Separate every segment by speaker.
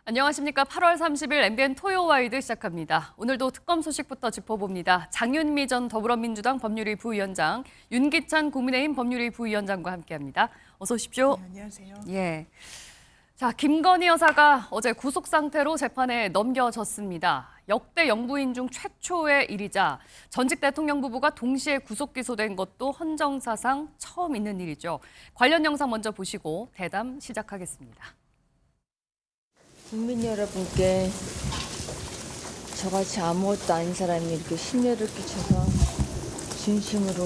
Speaker 1: 안녕하십니까. 8월 30일 MBN 토요와이드 시작합니다. 오늘도 특검 소식부터 짚어봅니다. 장윤미 전 더불어민주당 법률위 부위원장, 윤기찬 국민의힘 법률위 부위원장과 함께합니다. 어서 오십시오.
Speaker 2: 네, 안녕하세요.
Speaker 1: 예. 자, 김건희 여사가 어제 구속 상태로 재판에 넘겨졌습니다. 역대 영부인 중 최초의 일이자 전직 대통령 부부가 동시에 구속 기소된 것도 헌정사상 처음 있는 일이죠. 관련 영상 먼저 보시고 대담 시작하겠습니다.
Speaker 3: 국민 여러분께 저같이 아무것도 아닌 사람이 이렇게 심려를 끼쳐서 진심으로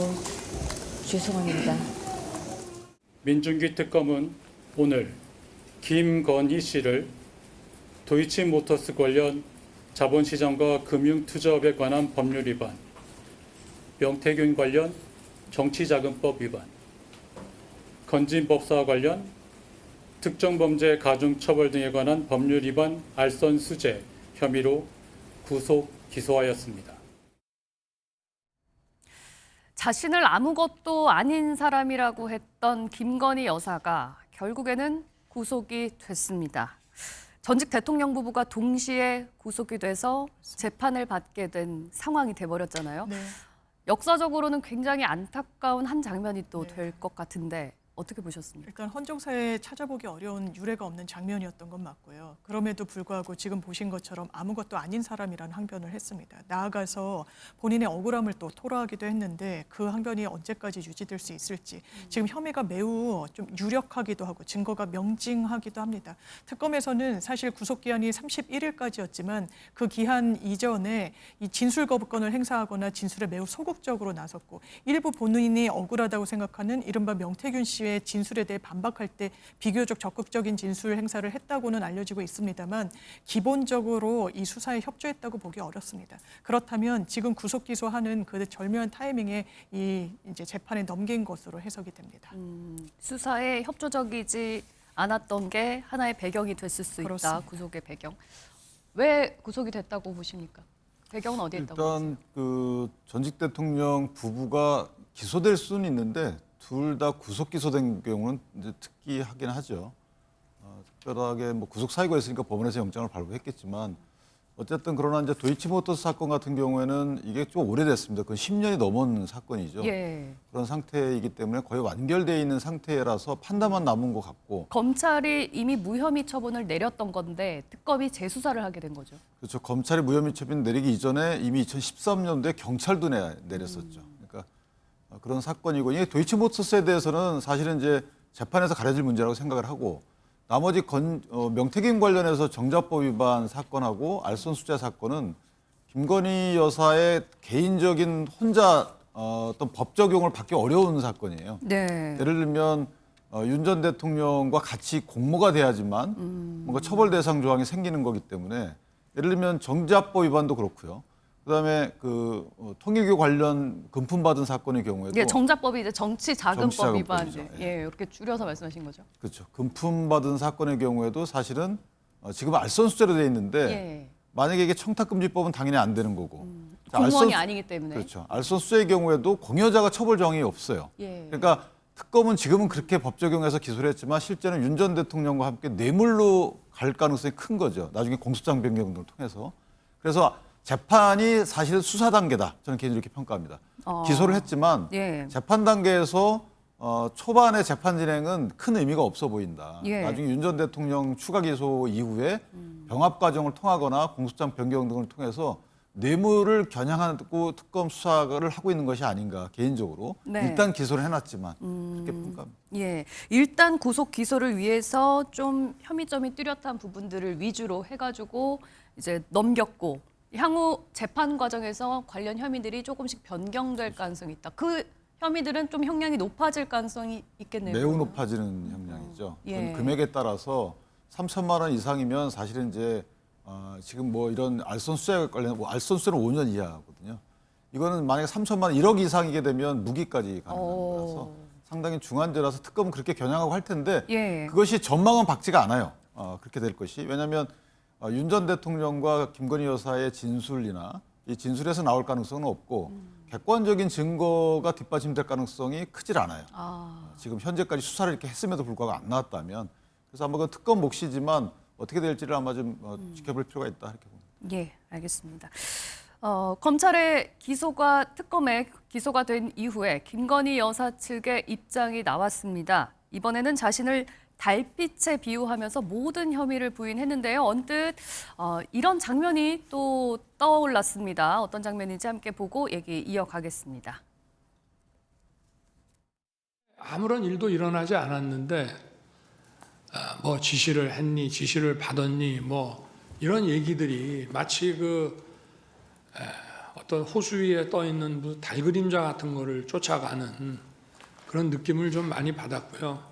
Speaker 3: 죄송합니다.
Speaker 4: 민중기 특검은 오늘 김건희 씨를 도이치모터스 관련 자본시장과 금융투자업에 관한 법률 위반, 명태균 관련 정치자금법 위반, 건진법사와 관련 특정범죄 가중처벌 등에 관한 법률 위반 알선수재 혐의로 구속 기소하였습니다.
Speaker 1: 자신을 아무것도 아닌 사람이라고 했던 김건희 여사가 결국에는 구속이 됐습니다. 전직 대통령 부부가 동시에 구속이 돼서 재판을 받게 된 상황이 돼버렸잖아요.
Speaker 2: 네.
Speaker 1: 역사적으로는 굉장히 안타까운 한 장면이 또
Speaker 2: 네.
Speaker 1: 될 것 같은데 어떻게 보셨습니까?
Speaker 2: 일단 헌정사에 찾아보기 어려운 유례가 없는 장면이었던 건 맞고요. 그럼에도 불구하고 지금 보신 것처럼 아무것도 아닌 사람이라는 항변을 했습니다. 나아가서 본인의 억울함을 또 토로하기도 했는데 그 항변이 언제까지 유지될 수 있을지 지금 혐의가 매우 좀 유력하기도 하고 증거가 명징하기도 합니다. 특검에서는 사실 구속기한이 31일까지였지만 그 기한 이전에 이 진술 거부권을 행사하거나 진술에 매우 소극적으로 나섰고 일부 본인이 억울하다고 생각하는 이른바 명태균 씨의 진술에 대해 반박할 때 비교적 적극적인 진술 행사를 했다고는 알려지고 있습니다만 기본적으로 이 수사에 협조했다고 보기 어렵습니다. 그렇다면 지금 구속 기소하는 그 절묘한 타이밍에 이 이제 재판에 넘긴 것으로 해석이 됩니다.
Speaker 1: 수사에 협조적이지 않았던 게 하나의 배경이 됐을 수 있다.
Speaker 2: 그렇습니다.
Speaker 1: 구속의 배경. 왜 구속이 됐다고 보십니까? 배경은 어디에 있다고 보세요?
Speaker 5: 일단 그 전직 대통령 부부가 기소될 수는 있는데 둘 다 구속 기소된 경우는 이제 특이하긴 하죠. 특별하게 뭐 구속 사유가 있으니까 법원에서 영장을 발부했겠지만 어쨌든 그러나 이제 도이치모터스 사건 같은 경우에는 이게 좀 오래됐습니다. 그건 10년이 넘은 사건이죠.
Speaker 1: 예.
Speaker 5: 그런 상태이기 때문에 거의 완결돼 있는 상태라서 판단만 남은 것 같고.
Speaker 1: 검찰이 이미 무혐의 처분을 내렸던 건데 특검이 재수사를 하게 된 거죠.
Speaker 5: 그렇죠. 검찰이 무혐의 처분 내리기 이전에 이미 2013년도에 경찰도 내렸었죠. 그러니까 그런 사건이고, 이 도이치모터스에 대해서는 사실은 이제 재판에서 가려질 문제라고 생각을 하고, 나머지 명태균 관련해서 정자법 위반 사건하고 알선수재 사건은 김건희 여사의 개인적인 혼자 어떤 법 적용을 받기 어려운 사건이에요.
Speaker 1: 네.
Speaker 5: 예를 들면 윤 전 대통령과 같이 공모가 돼야지만 뭔가 처벌 대상 조항이 생기는 거기 때문에, 예를 들면 정자법 위반도 그렇고요. 그다음에 통일교 관련 금품 받은 사건의 경우에도
Speaker 1: 예, 정자법이 이제 정치자금법 위반.
Speaker 5: 정치자금법이죠.
Speaker 1: 예, 이렇게 줄여서 말씀하신 거죠.
Speaker 5: 그렇죠. 금품 받은 사건의 경우에도 사실은 지금 알선수재로 돼 있는데
Speaker 1: 예.
Speaker 5: 만약에 이게 청탁금지법은 당연히 안 되는 거고. 자,
Speaker 1: 공무원이 아니기 때문에.
Speaker 5: 그렇죠. 알선수재의 경우에도 공여자가 처벌 정황이 없어요.
Speaker 1: 예.
Speaker 5: 그러니까 특검은 지금은 그렇게 법 적용해서 기소를 했지만 실제는 윤 전 대통령과 함께 뇌물로 갈 가능성이 큰 거죠. 나중에 공소장 변경 등을 통해서. 그래서 재판이 사실 수사 단계다. 저는 개인적으로 이렇게 평가합니다. 기소를 했지만
Speaker 1: 예.
Speaker 5: 재판 단계에서 초반의 재판 진행은 큰 의미가 없어 보인다.
Speaker 1: 예.
Speaker 5: 나중에 윤 전 대통령 추가 기소 이후에 병합 과정을 통하거나 공소장 변경 등을 통해서 뇌물을 겨냥하고 특검 수사를 하고 있는 것이 아닌가, 개인적으로.
Speaker 1: 네.
Speaker 5: 일단 기소를 해놨지만 그렇게 평가합니다.
Speaker 1: 예, 일단 구속 기소를 위해서 좀 혐의점이 뚜렷한 부분들을 위주로 해가지고 이제 넘겼고, 향후 재판 과정에서 관련 혐의들이 조금씩 변경될 가능성이 있다. 그 혐의들은 좀 형량이 높아질 가능성이 있겠네요.
Speaker 5: 매우 높아지는 형량이죠.
Speaker 1: 예.
Speaker 5: 금액에 따라서 3천만 원 이상이면 사실은 이제 지금 뭐 이런 알선수재 관련, 알선수재는 5년 이하거든요. 이거는 만약에 3천만 원, 1억 이상이게 되면 무기까지 가능한 거라서 상당히 중한죄라서 특검은 그렇게 겨냥하고 할 텐데,
Speaker 1: 예.
Speaker 5: 그것이 전망은 밝지가 않아요. 그렇게 될 것이. 왜냐하면 윤 전 대통령과 김건희 여사의 진술이나 이 진술에서 나올 가능성은 없고 객관적인 증거가 뒷받침될 가능성이 크질 않아요. 지금 현재까지 수사를 이렇게 했음에도 불구하고 안 나왔다면. 그래서 아마 그 특검 몫이지만 어떻게 될지를 아마 좀 지켜볼 필요가 있다 이렇게 봅니다.
Speaker 1: 예, 알겠습니다. 검찰의 특검에 기소가 된 이후에 김건희 여사 측의 입장이 나왔습니다. 이번에는 자신을 달빛에 비유하면서 모든 혐의를 부인했는데요. 언뜻 이런 장면이 또 떠올랐습니다. 어떤 장면인지 함께 보고 얘기 이어가겠습니다.
Speaker 6: 아무런 일도 일어나지 않았는데 뭐 지시를 했니, 지시를 받았니, 뭐 이런 얘기들이 마치 어떤 호수 위에 떠 있는 달 그림자 같은 거를 쫓아가는 그런 느낌을 좀 많이 받았고요.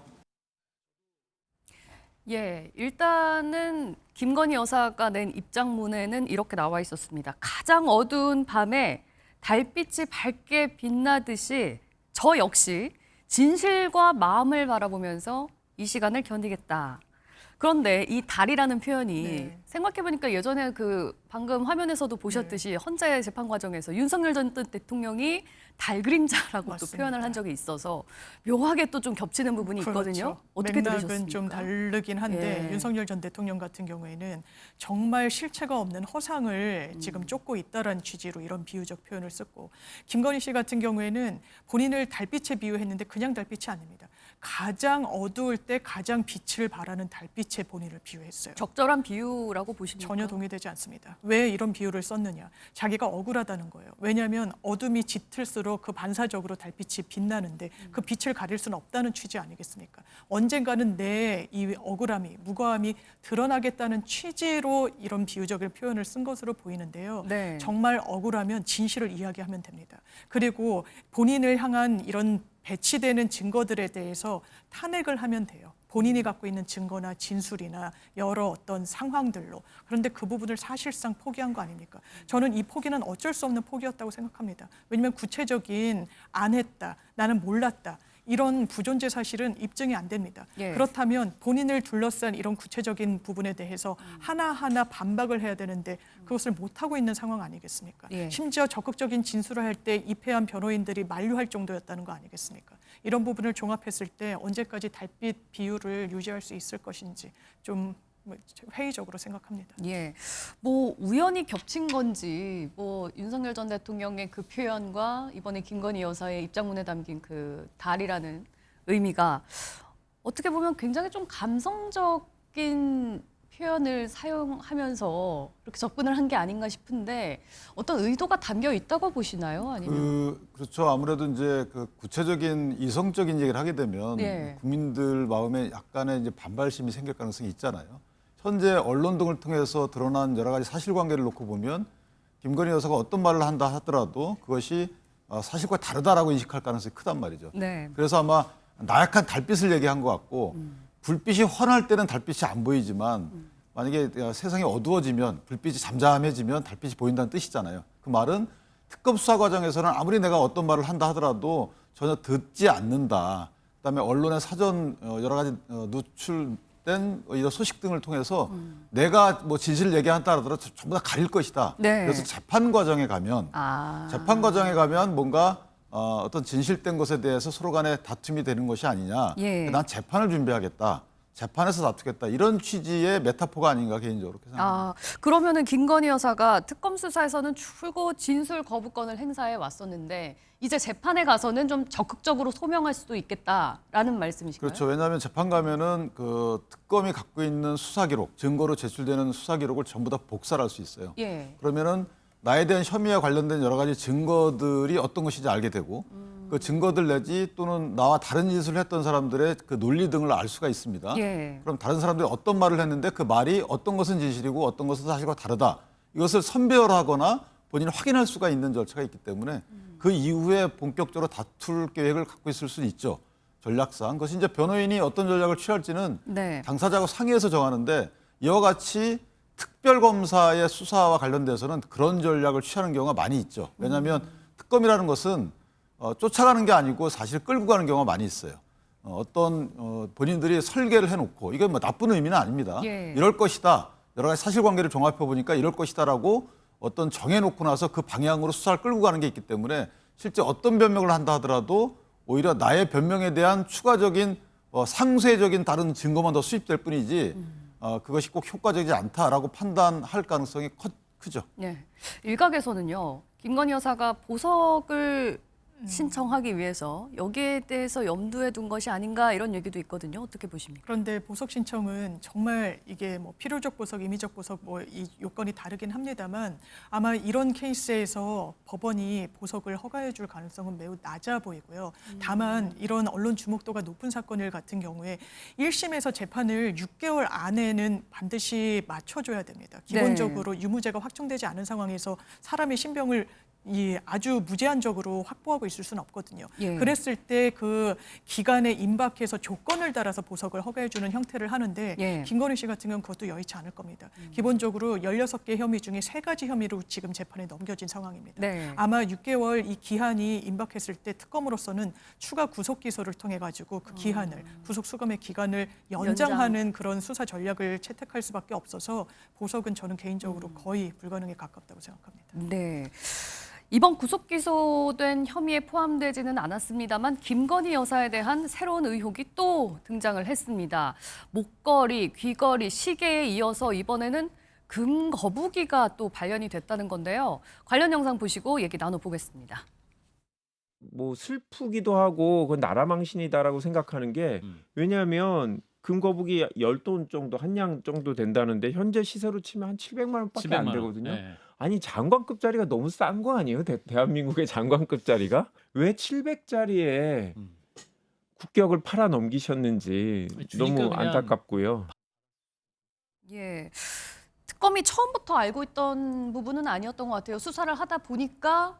Speaker 1: 예, 일단은 김건희 여사가 낸 입장문에는 이렇게 나와 있었습니다. 가장 어두운 밤에 달빛이 밝게 빛나듯이 저 역시 진실과 마음을 바라보면서 이 시간을 견디겠다. 그런데 이 달이라는 표현이
Speaker 2: 네.
Speaker 1: 생각해보니까 예전에 방금 화면에서도 보셨듯이 헌재 재판 과정에서 윤석열 전 대통령이 달 그림자라고 또
Speaker 2: 맞습니다.
Speaker 1: 표현을 한 적이 있어서 묘하게 또 좀 겹치는 부분이 있거든요.
Speaker 2: 그렇죠.
Speaker 1: 어떻게
Speaker 2: 맥락은
Speaker 1: 들으셨습니까?
Speaker 2: 좀 다르긴 한데
Speaker 1: 예.
Speaker 2: 윤석열 전 대통령 같은 경우에는 정말 실체가 없는 허상을 지금 쫓고 있다라는 취지로 이런 비유적 표현을 썼고, 김건희 씨 같은 경우에는 본인을 달빛에 비유했는데 그냥 달빛이 아닙니다. 가장 어두울 때 가장 빛을 발하는 달빛에 본인을 비유했어요.
Speaker 1: 적절한 비유라고 보십니까?
Speaker 2: 전혀 동의되지 않습니다. 왜 이런 비유를 썼느냐? 자기가 억울하다는 거예요. 왜냐하면 어둠이 짙을수록 그 반사적으로 달빛이 빛나는데 그 빛을 가릴 수는 없다는 취지 아니겠습니까? 언젠가는 내 이 억울함이, 무고함이 드러나겠다는 취지로 이런 비유적인 표현을 쓴 것으로 보이는데요.
Speaker 1: 네.
Speaker 2: 정말 억울하면 진실을 이야기하면 됩니다. 그리고 본인을 향한 이런 배치되는 증거들에 대해서 탄핵을 하면 돼요. 본인이 갖고 있는 증거나 진술이나 여러 어떤 상황들로. 그런데 그 부분을 사실상 포기한 거 아닙니까? 저는 이 포기는 어쩔 수 없는 포기였다고 생각합니다. 왜냐하면 구체적인 안 했다, 나는 몰랐다, 이런 부존재 사실은 입증이 안 됩니다.
Speaker 1: 예.
Speaker 2: 그렇다면 본인을 둘러싼 이런 구체적인 부분에 대해서 하나하나 반박을 해야 되는데 그것을 못하고 있는 상황 아니겠습니까?
Speaker 1: 예.
Speaker 2: 심지어 적극적인 진술을 할 때 입회한 변호인들이 만류할 정도였다는 거 아니겠습니까? 이런 부분을 종합했을 때 언제까지 달빛 비율을 유지할 수 있을 것인지 좀 회의적으로 생각합니다.
Speaker 1: 예, 뭐 우연히 겹친 건지, 뭐 윤석열 전 대통령의 그 표현과 이번에 김건희 여사의 입장문에 담긴 그 달이라는 의미가 어떻게 보면 굉장히 좀 감성적인 표현을 사용하면서 이렇게 접근을 한 게 아닌가 싶은데 어떤 의도가 담겨 있다고 보시나요? 아니면
Speaker 5: 그렇죠. 아무래도 이제 그 구체적인 이성적인 얘기를 하게 되면
Speaker 1: 예.
Speaker 5: 국민들 마음에 약간의 이제 반발심이 생길 가능성이 있잖아요. 현재 언론 등을 통해서 드러난 여러 가지 사실관계를 놓고 보면 김건희 여사가 어떤 말을 한다 하더라도 그것이 사실과 다르다라고 인식할 가능성이 크단 말이죠.
Speaker 1: 네.
Speaker 5: 그래서 아마 나약한 달빛을 얘기한 것 같고 불빛이 환할 때는 달빛이 안 보이지만 만약에 세상이 어두워지면 불빛이 잠잠해지면 달빛이 보인다는 뜻이잖아요. 그 말은 특검 수사 과정에서는 아무리 내가 어떤 말을 한다 하더라도 전혀 듣지 않는다. 그다음에 언론의 사전 여러 가지 노출된 이런 소식 등을 통해서 내가 뭐 진실을 얘기한다 하더라도 전부 다 가릴 것이다.
Speaker 1: 네.
Speaker 5: 그래서 재판 과정에 가면 재판 과정에 가면 뭔가 어떤 진실된 것에 대해서 서로 간에 다툼이 되는 것이 아니냐.
Speaker 1: 예.
Speaker 5: 난 재판을 준비하겠다. 재판에서 다투겠다. 이런 취지의 메타포가 아닌가 개인적으로 그렇게 생각합니다.
Speaker 1: 그러면은 김건희 여사가 특검 수사에서는 출고 진술 거부권을 행사해 왔었는데 이제 재판에 가서는 좀 적극적으로 소명할 수도 있겠다라는 말씀이신가요?
Speaker 5: 그렇죠. 왜냐하면 재판 가면은 그 특검이 갖고 있는 수사 기록, 증거로 제출되는 수사 기록을 전부 다 복사를 할 수 있어요.
Speaker 1: 예.
Speaker 5: 그러면은 나에 대한 혐의와 관련된 여러 가지 증거들이 어떤 것인지 알게 되고 그 증거들 내지 또는 나와 다른 짓을 했던 사람들의 그 논리 등을 알 수가 있습니다.
Speaker 1: 예.
Speaker 5: 그럼 다른 사람들이 어떤 말을 했는데 그 말이 어떤 것은 진실이고 어떤 것은 사실과 다르다. 이것을 선별하거나 본인이 확인할 수가 있는 절차가 있기 때문에 그 이후에 본격적으로 다툴 계획을 갖고 있을 수는 있죠. 전략상. 그것이 이제 변호인이 어떤 전략을 취할지는
Speaker 1: 네.
Speaker 5: 당사자하고 상의해서 정하는데 이와 같이 특별검사의 수사와 관련돼서는 그런 전략을 취하는 경우가 많이 있죠. 왜냐하면 특검이라는 것은 쫓아가는 게 아니고 사실 끌고 가는 경우가 많이 있어요. 어떤 본인들이 설계를 해놓고 이게 뭐 나쁜 의미는 아닙니다.
Speaker 1: 예.
Speaker 5: 이럴 것이다. 여러 가지 사실관계를 종합해 보니까 이럴 것이다라고 어떤 정해놓고 나서 그 방향으로 수사를 끌고 가는 게 있기 때문에 실제 어떤 변명을 한다 하더라도 오히려 나의 변명에 대한 추가적인 상쇄적인 다른 증거만 더 수입될 뿐이지 그것이 꼭 효과적이지 않다라고 판단할 가능성이 크죠.
Speaker 1: 네. 일각에서는요. 김건희 여사가 보석을 신청하기 위해서 여기에 대해서 염두에 둔 것이 아닌가 이런 얘기도 있거든요. 어떻게 보십니까?
Speaker 2: 그런데 보석 신청은 정말 이게 뭐 필요적 보석, 임의적 보석 뭐 이 요건이 다르긴 합니다만 아마 이런 케이스에서 법원이 보석을 허가해 줄 가능성은 매우 낮아 보이고요. 다만 이런 언론 주목도가 높은 사건을 같은 경우에 1심에서 재판을 6개월 안에는 반드시 맞춰줘야 됩니다. 기본적으로 유무죄가 확정되지 않은 상황에서 사람의 신병을 아주 무제한적으로 확보하고 있을 수는 없거든요.
Speaker 1: 예.
Speaker 2: 그랬을 때 그 기간에 임박해서 조건을 따라서 보석을 허가해주는 형태를 하는데
Speaker 1: 예.
Speaker 2: 김건희 씨 같은 경우는 그것도 여의치 않을 겁니다. 기본적으로 16개 혐의 중에 3가지 혐의로 지금 재판에 넘겨진 상황입니다.
Speaker 1: 네.
Speaker 2: 아마 6개월 이 기한이 임박했을 때 특검으로서는 추가 구속 기소를 통해 가지고 그 기한을 구속 수감의 기간을 연장하는 그런 수사 전략을 채택할 수밖에 없어서 보석은 저는 개인적으로 거의 불가능에 가깝다고 생각합니다.
Speaker 1: 네. 이번 구속 기소된 혐의에 포함되지는 않았습니다만 김건희 여사에 대한 새로운 의혹이 또 등장을 했습니다. 목걸이, 귀걸이, 시계에 이어서 이번에는 금 거북이가 또 발견이 됐다는 건데요. 관련 영상 보시고 얘기 나눠보겠습니다.
Speaker 7: 뭐 슬프기도 하고 그건 나라망신이다라고 생각하는 게 왜냐하면 금거북이 10돈 정도 한 양 정도 된다는데 현재 시세로 치면 한 700만 원밖에 안
Speaker 8: 700만 원.
Speaker 7: 되거든요.
Speaker 8: 네.
Speaker 7: 아니 장관급짜리가 너무 싼 거 아니에요? 대한민국의 장관급짜리가? 왜 700짜리에 국격을 팔아 넘기셨는지
Speaker 8: 주니까
Speaker 7: 너무
Speaker 8: 그냥
Speaker 7: 안타깝고요.
Speaker 1: 예. 특검이 처음부터 알고 있던 부분은 아니었던 것 같아요. 수사를 하다 보니까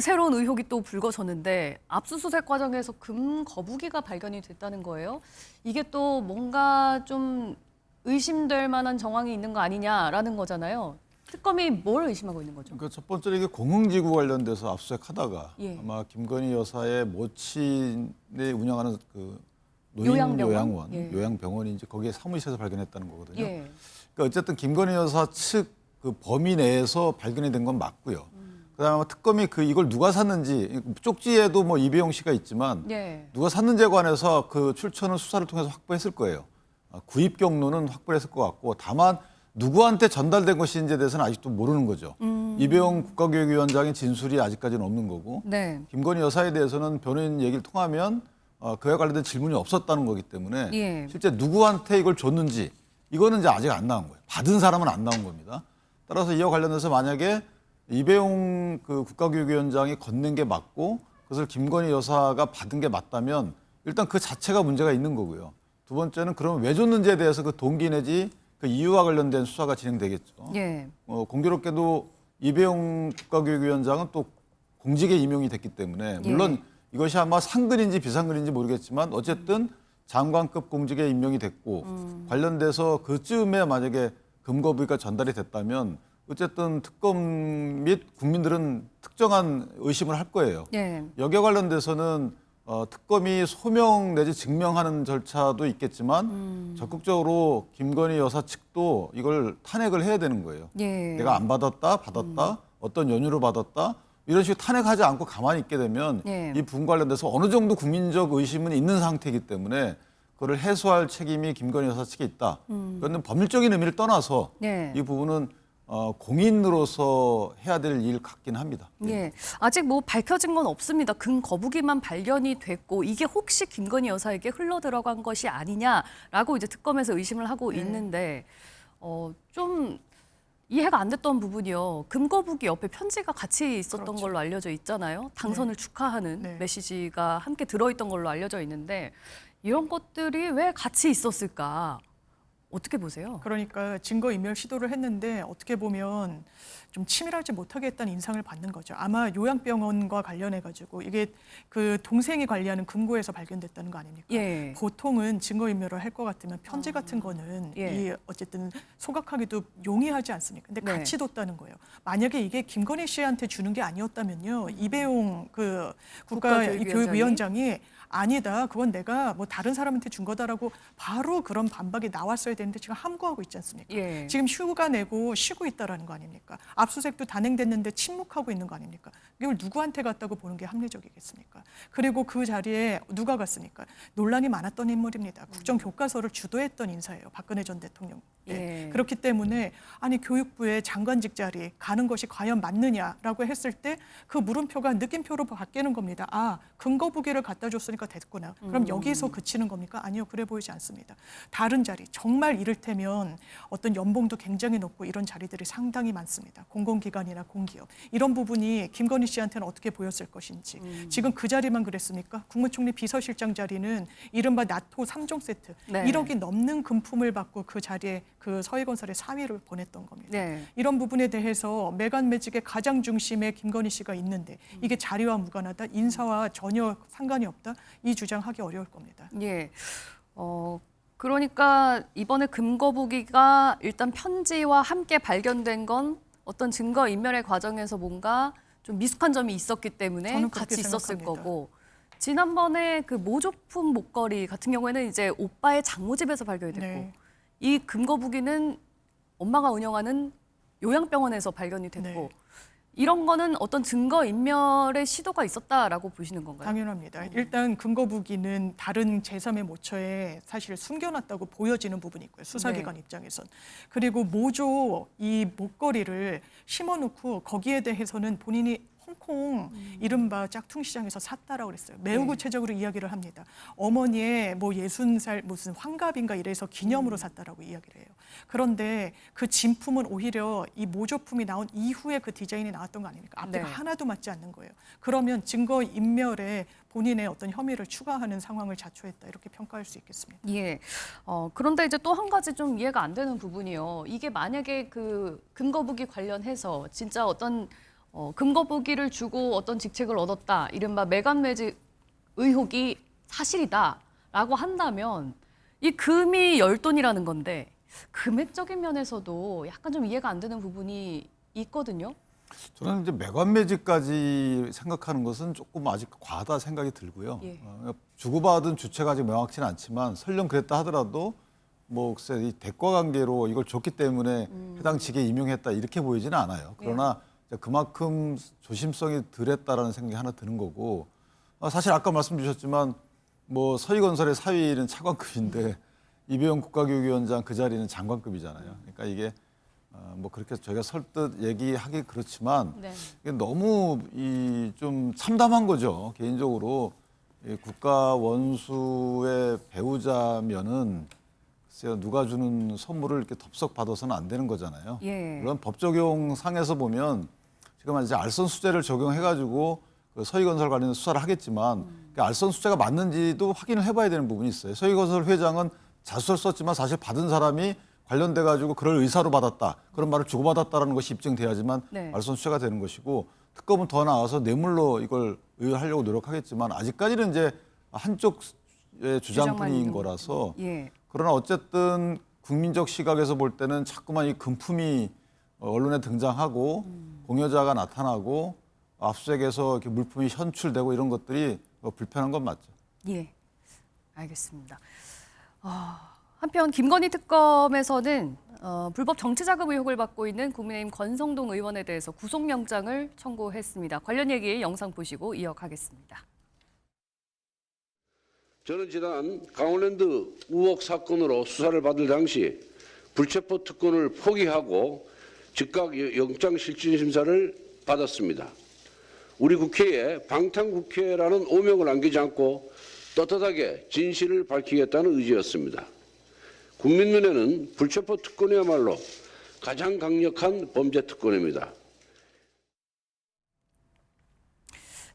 Speaker 1: 새로운 의혹이 또 불거졌는데 압수수색 과정에서 금 거북이가 발견이 됐다는 거예요. 이게 또 뭔가 좀 의심될 만한 정황이 있는 거 아니냐라는 거잖아요. 특검이 뭘 의심하고 있는 거죠?
Speaker 5: 그러니까 첫 번째로 이게 공흥지구 관련돼서 압수수색하다가
Speaker 1: 예.
Speaker 5: 아마 김건희 여사의 모친이 운영하는 그 노인
Speaker 1: 요양병원?
Speaker 5: 요양원,
Speaker 1: 예.
Speaker 5: 요양병원이 이제 거기에 사무실에서 발견했다는 거거든요.
Speaker 1: 예.
Speaker 5: 그러니까 어쨌든 김건희 여사 측 그 범위 내에서 발견이 된 건 맞고요. 그다음에 특검이 이걸 누가 샀는지 쪽지에도 뭐 이배용 씨가 있지만
Speaker 1: 예.
Speaker 5: 누가 샀는지에 관해서 그 출처는 수사를 통해서 확보했을 거예요. 구입 경로는 확보했을 것 같고 다만 누구한테 전달된 것인지에 대해서는 아직도 모르는 거죠. 이배용 국가교육위원장의 진술이 아직까지는 없는 거고
Speaker 1: 네.
Speaker 5: 김건희 여사에 대해서는 변호인 얘기를 통하면 그에 관련된 질문이 없었다는 거기 때문에
Speaker 1: 예.
Speaker 5: 실제 누구한테 이걸 줬는지 이거는 이제 아직 안 나온 거예요. 받은 사람은 안 나온 겁니다. 따라서 이와 관련해서 만약에 이배용 그 국가교육위원장이 건넨 게 맞고 그것을 김건희 여사가 받은 게 맞다면 일단 그 자체가 문제가 있는 거고요. 두 번째는 그러면 왜 줬는지에 대해서 그 동기 내지 그 이유와 관련된 수사가 진행되겠죠.
Speaker 1: 예.
Speaker 5: 공교롭게도 이배용 국가교육위원장은 또 공직에 임용이 됐기 때문에 물론 이것이 아마 상근인지 비상근인지 모르겠지만 어쨌든 장관급 공직에 임명이 됐고 관련돼서 그쯤에 만약에 금거북이가 전달이 됐다면 어쨌든 특검 및 국민들은 특정한 의심을 할 거예요.
Speaker 1: 예.
Speaker 5: 여기에 관련돼서는 특검이 소명 내지 증명하는 절차도 있겠지만 적극적으로 김건희 여사 측도 이걸 탄핵을 해야 되는 거예요.
Speaker 1: 예.
Speaker 5: 내가 안 받았다, 받았다, 어떤 연유로 받았다 이런 식으로 탄핵하지 않고 가만히 있게 되면
Speaker 1: 예.
Speaker 5: 이 부분 관련돼서 어느 정도 국민적 의심은 있는 상태이기 때문에 그걸 해소할 책임이 김건희 여사 측에 있다. 그런데 법률적인 의미를 떠나서
Speaker 1: 예.
Speaker 5: 이 부분은 공인으로서 해야 될 일 같긴 합니다.
Speaker 1: 예, 아직 뭐 밝혀진 건 없습니다. 금 거북이만 발견이 됐고 이게 혹시 김건희 여사에게 흘러 들어간 것이 아니냐라고 이제 특검에서 의심을 하고 있는데 좀 이해가 안 됐던 부분이요. 금 거북이 옆에 편지가 같이 있었던
Speaker 2: 그렇죠.
Speaker 1: 걸로 알려져 있잖아요. 당선을 축하하는
Speaker 2: 네.
Speaker 1: 메시지가 함께 들어있던 걸로 알려져 있는데 이런 것들이 왜 같이 있었을까? 어떻게 보세요?
Speaker 2: 그러니까 증거인멸 시도를 했는데 어떻게 보면 좀 치밀하지 못하게 했다는 인상을 받는 거죠. 아마 요양병원과 관련해 가지고 이게 그 동생이 관리하는 금고에서 발견됐다는 거 아닙니까?
Speaker 1: 예.
Speaker 2: 보통은 증거인멸을 할 것 같으면 편지 같은 거는
Speaker 1: 예.
Speaker 2: 이 어쨌든 소각하기도 용이하지 않습니까? 근데
Speaker 1: 네.
Speaker 2: 같이 뒀다는 거예요. 만약에 이게 김건희 씨한테 주는 게 아니었다면요, 이배용 그 국가교육위원장이 아니다. 그건 내가 뭐 다른 사람한테 준 거다라고 바로 그런 반박이 나왔어야 되는데 지금 함구하고 있지 않습니까?
Speaker 1: 예.
Speaker 2: 지금 휴가 내고 쉬고 있다라는 거 아닙니까? 압수수색도 단행됐는데 침묵하고 있는 거 아닙니까? 이걸 누구한테 갔다고 보는 게 합리적이겠습니까? 그리고 그 자리에 누가 갔습니까? 논란이 많았던 인물입니다. 국정교과서를 주도했던 인사예요. 박근혜 전 대통령.
Speaker 1: 예.
Speaker 2: 그렇기 때문에 아니 교육부의 장관직 자리 가는 것이 과연 맞느냐라고 했을 때 그 물음표가 느낌표로 바뀌는 겁니다. 아, 근거부기를 갖다 줬으니까 됐구나. 그럼 여기서 그치는 겁니까? 아니요, 그래 보이지 않습니다. 다른 자리, 정말 이를테면 어떤 연봉도 굉장히 높고 이런 자리들이 상당히 많습니다. 공공기관이나 공기업. 이런 부분이 김건희 씨한테는 어떻게 보였을 것인지. 지금 그 자리만 그랬습니까? 국무총리 비서실장 자리는 이른바 나토 3종 세트.
Speaker 1: 네.
Speaker 2: 1억이 넘는 금품을 받고 그 자리에 그 서해건설의 사위를 보냈던 겁니다.
Speaker 1: 네.
Speaker 2: 이런 부분에 대해서 매간 매직의 가장 중심에 김건희 씨가 있는데 이게 자리와 무관하다, 인사와 전혀 상관이 없다, 이 주장하기 어려울 겁니다.
Speaker 1: 예. 그러니까 이번에 금거부기가 일단 편지와 함께 발견된 건 어떤 증거 인멸의 과정에서 뭔가 좀 미숙한 점이 있었기 때문에
Speaker 2: 저는 그렇게
Speaker 1: 같이 있었을
Speaker 2: 생각합니다.
Speaker 1: 거고, 지난번에 그 모조품 목걸이 같은 경우에는 이제 오빠의 장모집에서 발견이 됐고,
Speaker 2: 네.
Speaker 1: 이 금거부기는 엄마가 운영하는 요양병원에서 발견이 됐고,
Speaker 2: 네.
Speaker 1: 이런 거는 어떤 증거 인멸의 시도가 있었다라고 보시는 건가요?
Speaker 2: 당연합니다. 일단 근거부기는 다른 제3의 모처에 사실 숨겨놨다고 보여지는 부분이 있고요. 수사기관 입장에선. 그리고 모조 이 목걸이를 심어놓고 거기에 대해서는 본인이 홍콩 이른바 짝퉁시장에서 샀다라고 그랬어요. 매우
Speaker 1: 네.
Speaker 2: 구체적으로 이야기를 합니다. 어머니의 뭐 60살 무슨 환갑인가 이래서 기념으로 샀다라고 이야기를 해요. 그런데 그 진품은 오히려 이 모조품이 나온 이후에 그 디자인이 나왔던 거 아닙니까? 앞뒤가
Speaker 1: 네.
Speaker 2: 하나도 맞지 않는 거예요. 그러면 증거 인멸에 본인의 어떤 혐의를 추가하는 상황을 자초했다 이렇게 평가할 수 있겠습니다.
Speaker 1: 예. 그런데 이제 또 한 가지 좀 이해가 안 되는 부분이요. 이게 만약에 그 금거부기 관련해서 진짜 어떤 금거부기를 주고 어떤 직책을 얻었다, 이른바 매간매직 의혹이 사실이다라고 한다면 이 금이 10돈이라는 건데 금액적인 면에서도 약간 좀 이해가 안 되는 부분이 있거든요.
Speaker 5: 저는 이제 매관매직까지 생각하는 것은 조금 아직 과하다 생각이 들고요.
Speaker 1: 예.
Speaker 5: 주고받은 주체가 아직 명확치는 않지만 설령 그랬다 하더라도 뭐 글쎄 이 대가 관계로 이걸 줬기 때문에 해당 직에 임용했다 이렇게 보이지는 않아요. 그러나 그만큼 조심성이 덜했다라는 생각이 하나 드는 거고, 사실 아까 말씀 주셨지만 뭐 서희건설의 사위는 차관급인데 이배용 국가교육위원장 그 자리는 장관급이잖아요. 그러니까 이게 뭐 그렇게 저희가 설득 얘기하기 그렇지만
Speaker 1: 네.
Speaker 5: 이게 너무 이 좀 참담한 거죠. 개인적으로 이 국가 원수의 배우자면은 글쎄요, 누가 주는 선물을 이렇게 덥석 받아서는 안 되는 거잖아요.
Speaker 1: 예.
Speaker 5: 물론 법 적용 상에서 보면 지금 이제 알선수재를 적용해가지고 그 서희건설 관련 수사를 하겠지만 그 알선수재가 맞는지도 확인을 해봐야 되는 부분이 있어요. 서희건설 회장은 자수를 썼지만 사실 받은 사람이 관련돼가지고 그럴 의사로 받았다, 그런 말을 주고받았다라는 것이 입증돼야지만
Speaker 1: 네.
Speaker 5: 알선수재가 되는 것이고, 특검은 더 나아가서 뇌물로 이걸 의뢰하려고 노력하겠지만 아직까지는 이제 한쪽의
Speaker 1: 주장만
Speaker 5: 주장뿐인
Speaker 1: 있는
Speaker 5: 거라서.
Speaker 1: 예.
Speaker 5: 그러나 어쨌든 국민적 시각에서 볼 때는 자꾸만 이 금품이 언론에 등장하고 공여자가 나타나고 압수수색에서 이렇게 물품이 현출되고 이런 것들이 불편한 건 맞죠.
Speaker 1: 예. 알겠습니다. 한편 김건희 특검에서는 불법 정치자금 의혹을 받고 있는 국민의힘 권성동 의원에 대해서 구속영장을 청구했습니다. 관련 얘기 영상 보시고 이어가겠습니다.
Speaker 8: 저는 지난 강원랜드 우혹 사건으로 수사를 받을 당시 불체포 특권을 포기하고 즉각 영장실질심사를 받았습니다. 우리 국회에 방탄국회라는 오명을 안기지 않고 떳떳하게 진실을 밝히겠다는 의지였습니다. 국민 눈에는 불체포 특권이야말로 가장 강력한 범죄 특권입니다.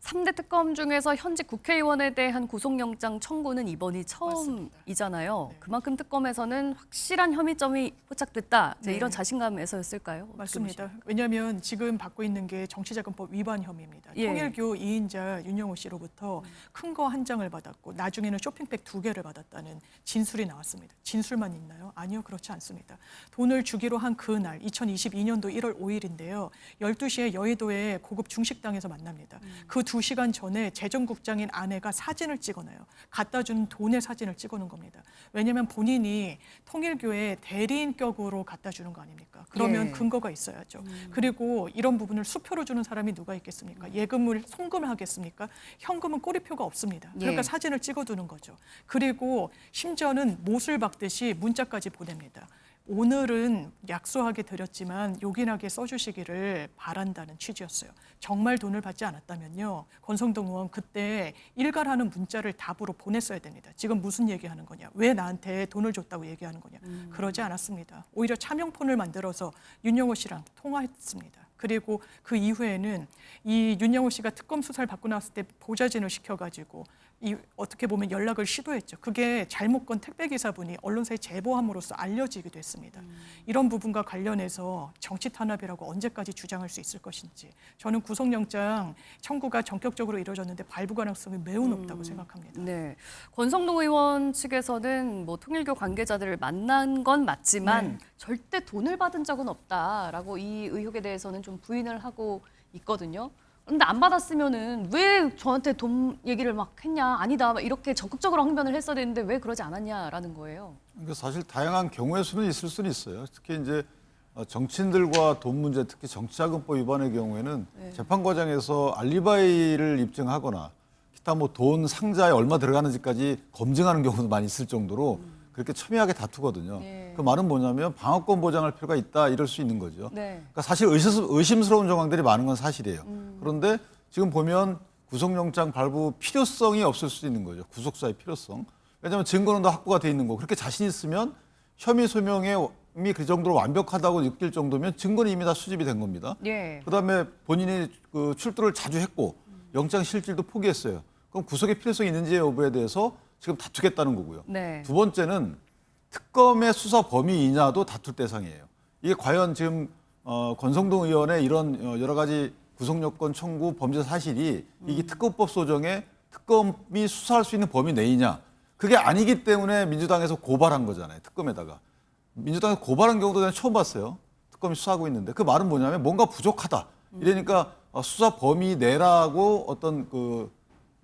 Speaker 1: 3대 특검 중에서 현직 국회의원에 대한 구속영장 청구는 이번이
Speaker 2: 맞습니다.
Speaker 1: 처음이잖아요.
Speaker 2: 네.
Speaker 1: 그만큼 특검에서는 확실한 혐의점이 포착됐다. 이제
Speaker 2: 네.
Speaker 1: 이런 자신감에서였을까요? 어떻게
Speaker 2: 맞습니다. 왜냐하면 지금 받고 있는 게 정치자금법 위반 혐의입니다.
Speaker 1: 예.
Speaker 2: 통일교 2인자 윤영호 씨로부터 큰 거 한 장을 받았고 나중에는 쇼핑백 2개를 받았다는 진술이 나왔습니다. 진술만 있나요? 아니요, 그렇지 않습니다. 돈을 주기로 한 그날 2022년도 1월 5일인데요. 12시에 여의도의 고급 중식당에서 만납니다. 그 두 2시간 전에 재정국장인 아내가 사진을 찍어놔요. 갖다 준 돈의 사진을 찍어놓은 겁니다. 왜냐하면 본인이 통일교회 대리인격으로 갖다 주는 거 아닙니까? 그러면
Speaker 1: 예.
Speaker 2: 근거가 있어야죠. 그리고 이런 부분을 수표로 주는 사람이 누가 있겠습니까? 예금을 송금을 하겠습니까? 현금은 꼬리표가 없습니다. 그러니까
Speaker 1: 예.
Speaker 2: 사진을 찍어두는 거죠. 그리고 심지어는 못을 박듯이 문자까지 보냅니다. 오늘은 약소하게 드렸지만 요긴하게 써주시기를 바란다는 취지였어요. 정말 돈을 받지 않았다면요. 권성동 의원 그때 일갈하는 문자를 답으로 보냈어야 됩니다. 지금 무슨 얘기하는 거냐. 왜 나한테 돈을 줬다고 얘기하는 거냐. 그러지 않았습니다. 오히려 차명폰을 만들어서 윤영호 씨랑 통화했습니다. 그리고 그 이후에는 이 윤영호 씨가 특검 수사를 받고 나왔을 때 보좌진을 시켜가지고 어떻게 보면 연락을 시도했죠. 그게 잘못 건 택배기사분이 언론사에 제보함으로써 알려지기도 했습니다. 이런 부분과 관련해서 정치 탄압이라고 언제까지 주장할 수 있을 것인지 저는 구속영장 청구가 전격적으로 이루어졌는데 발부 가능성이 매우 높다고 생각합니다.
Speaker 1: 네. 권성동 의원 측에서는 뭐 통일교 관계자들을 만난 건 맞지만 절대 돈을 받은 적은 없다라고 이 의혹에 대해서는 좀 부인을 하고 있거든요. 근데 안 받았으면은 왜 저한테 돈 얘기를 막 했냐, 아니다, 막 이렇게 적극적으로 항변을 했어야 되는데 왜 그러지 않았냐라는 거예요.
Speaker 5: 그러니까 사실 다양한 경우의 수는 있을 수는 있어요. 특히 이제 정치인들과 돈 문제, 특히 정치자금법 위반의 경우에는 재판 과정에서 알리바이를 입증하거나 기타 뭐 돈 상자에 얼마 들어가는지까지 검증하는 경우도 많이 있을 정도로 그렇게 첨예하게 다투거든요. 그 말은 뭐냐면 방어권 보장할 필요가 있다 이럴 수 있는 거죠.
Speaker 1: 네.
Speaker 5: 그러니까 사실 의심스러운 정황들이 많은 건 사실이에요. 그런데 지금 보면 구속영장 발부 필요성이 없을 수도 있는 거죠. 구속사의 필요성. 왜냐하면 증거는 다 확보가 돼 있는 거고 그렇게 자신 있으면 혐의 소명이 그 정도로 완벽하다고 느낄 정도면 증거는 이미 다 수집이 된 겁니다.
Speaker 1: 예.
Speaker 5: 그다음에 본인이 그 출두를 자주 했고 영장 실질도 포기했어요. 그럼 구속의 필요성이 있는지 여부에 대해서 지금 다투겠다는 거고요.
Speaker 1: 네.
Speaker 5: 두 번째는 특검의 수사 범위이냐도 다툴 대상이에요. 이게 과연 지금 권성동 의원의 이런 여러 가지 구속요건 청구 범죄 사실이 이게 특검법 소정에 특검이 수사할 수 있는 범위 내이냐. 그게 아니기 때문에 민주당에서 고발한 거잖아요. 특검에다가. 민주당에서 고발한 경우도 저는 처음 봤어요. 특검이 수사하고 있는데 그 말은 뭐냐면 뭔가 부족하다. 이러니까 수사 범위 내라고 어떤 그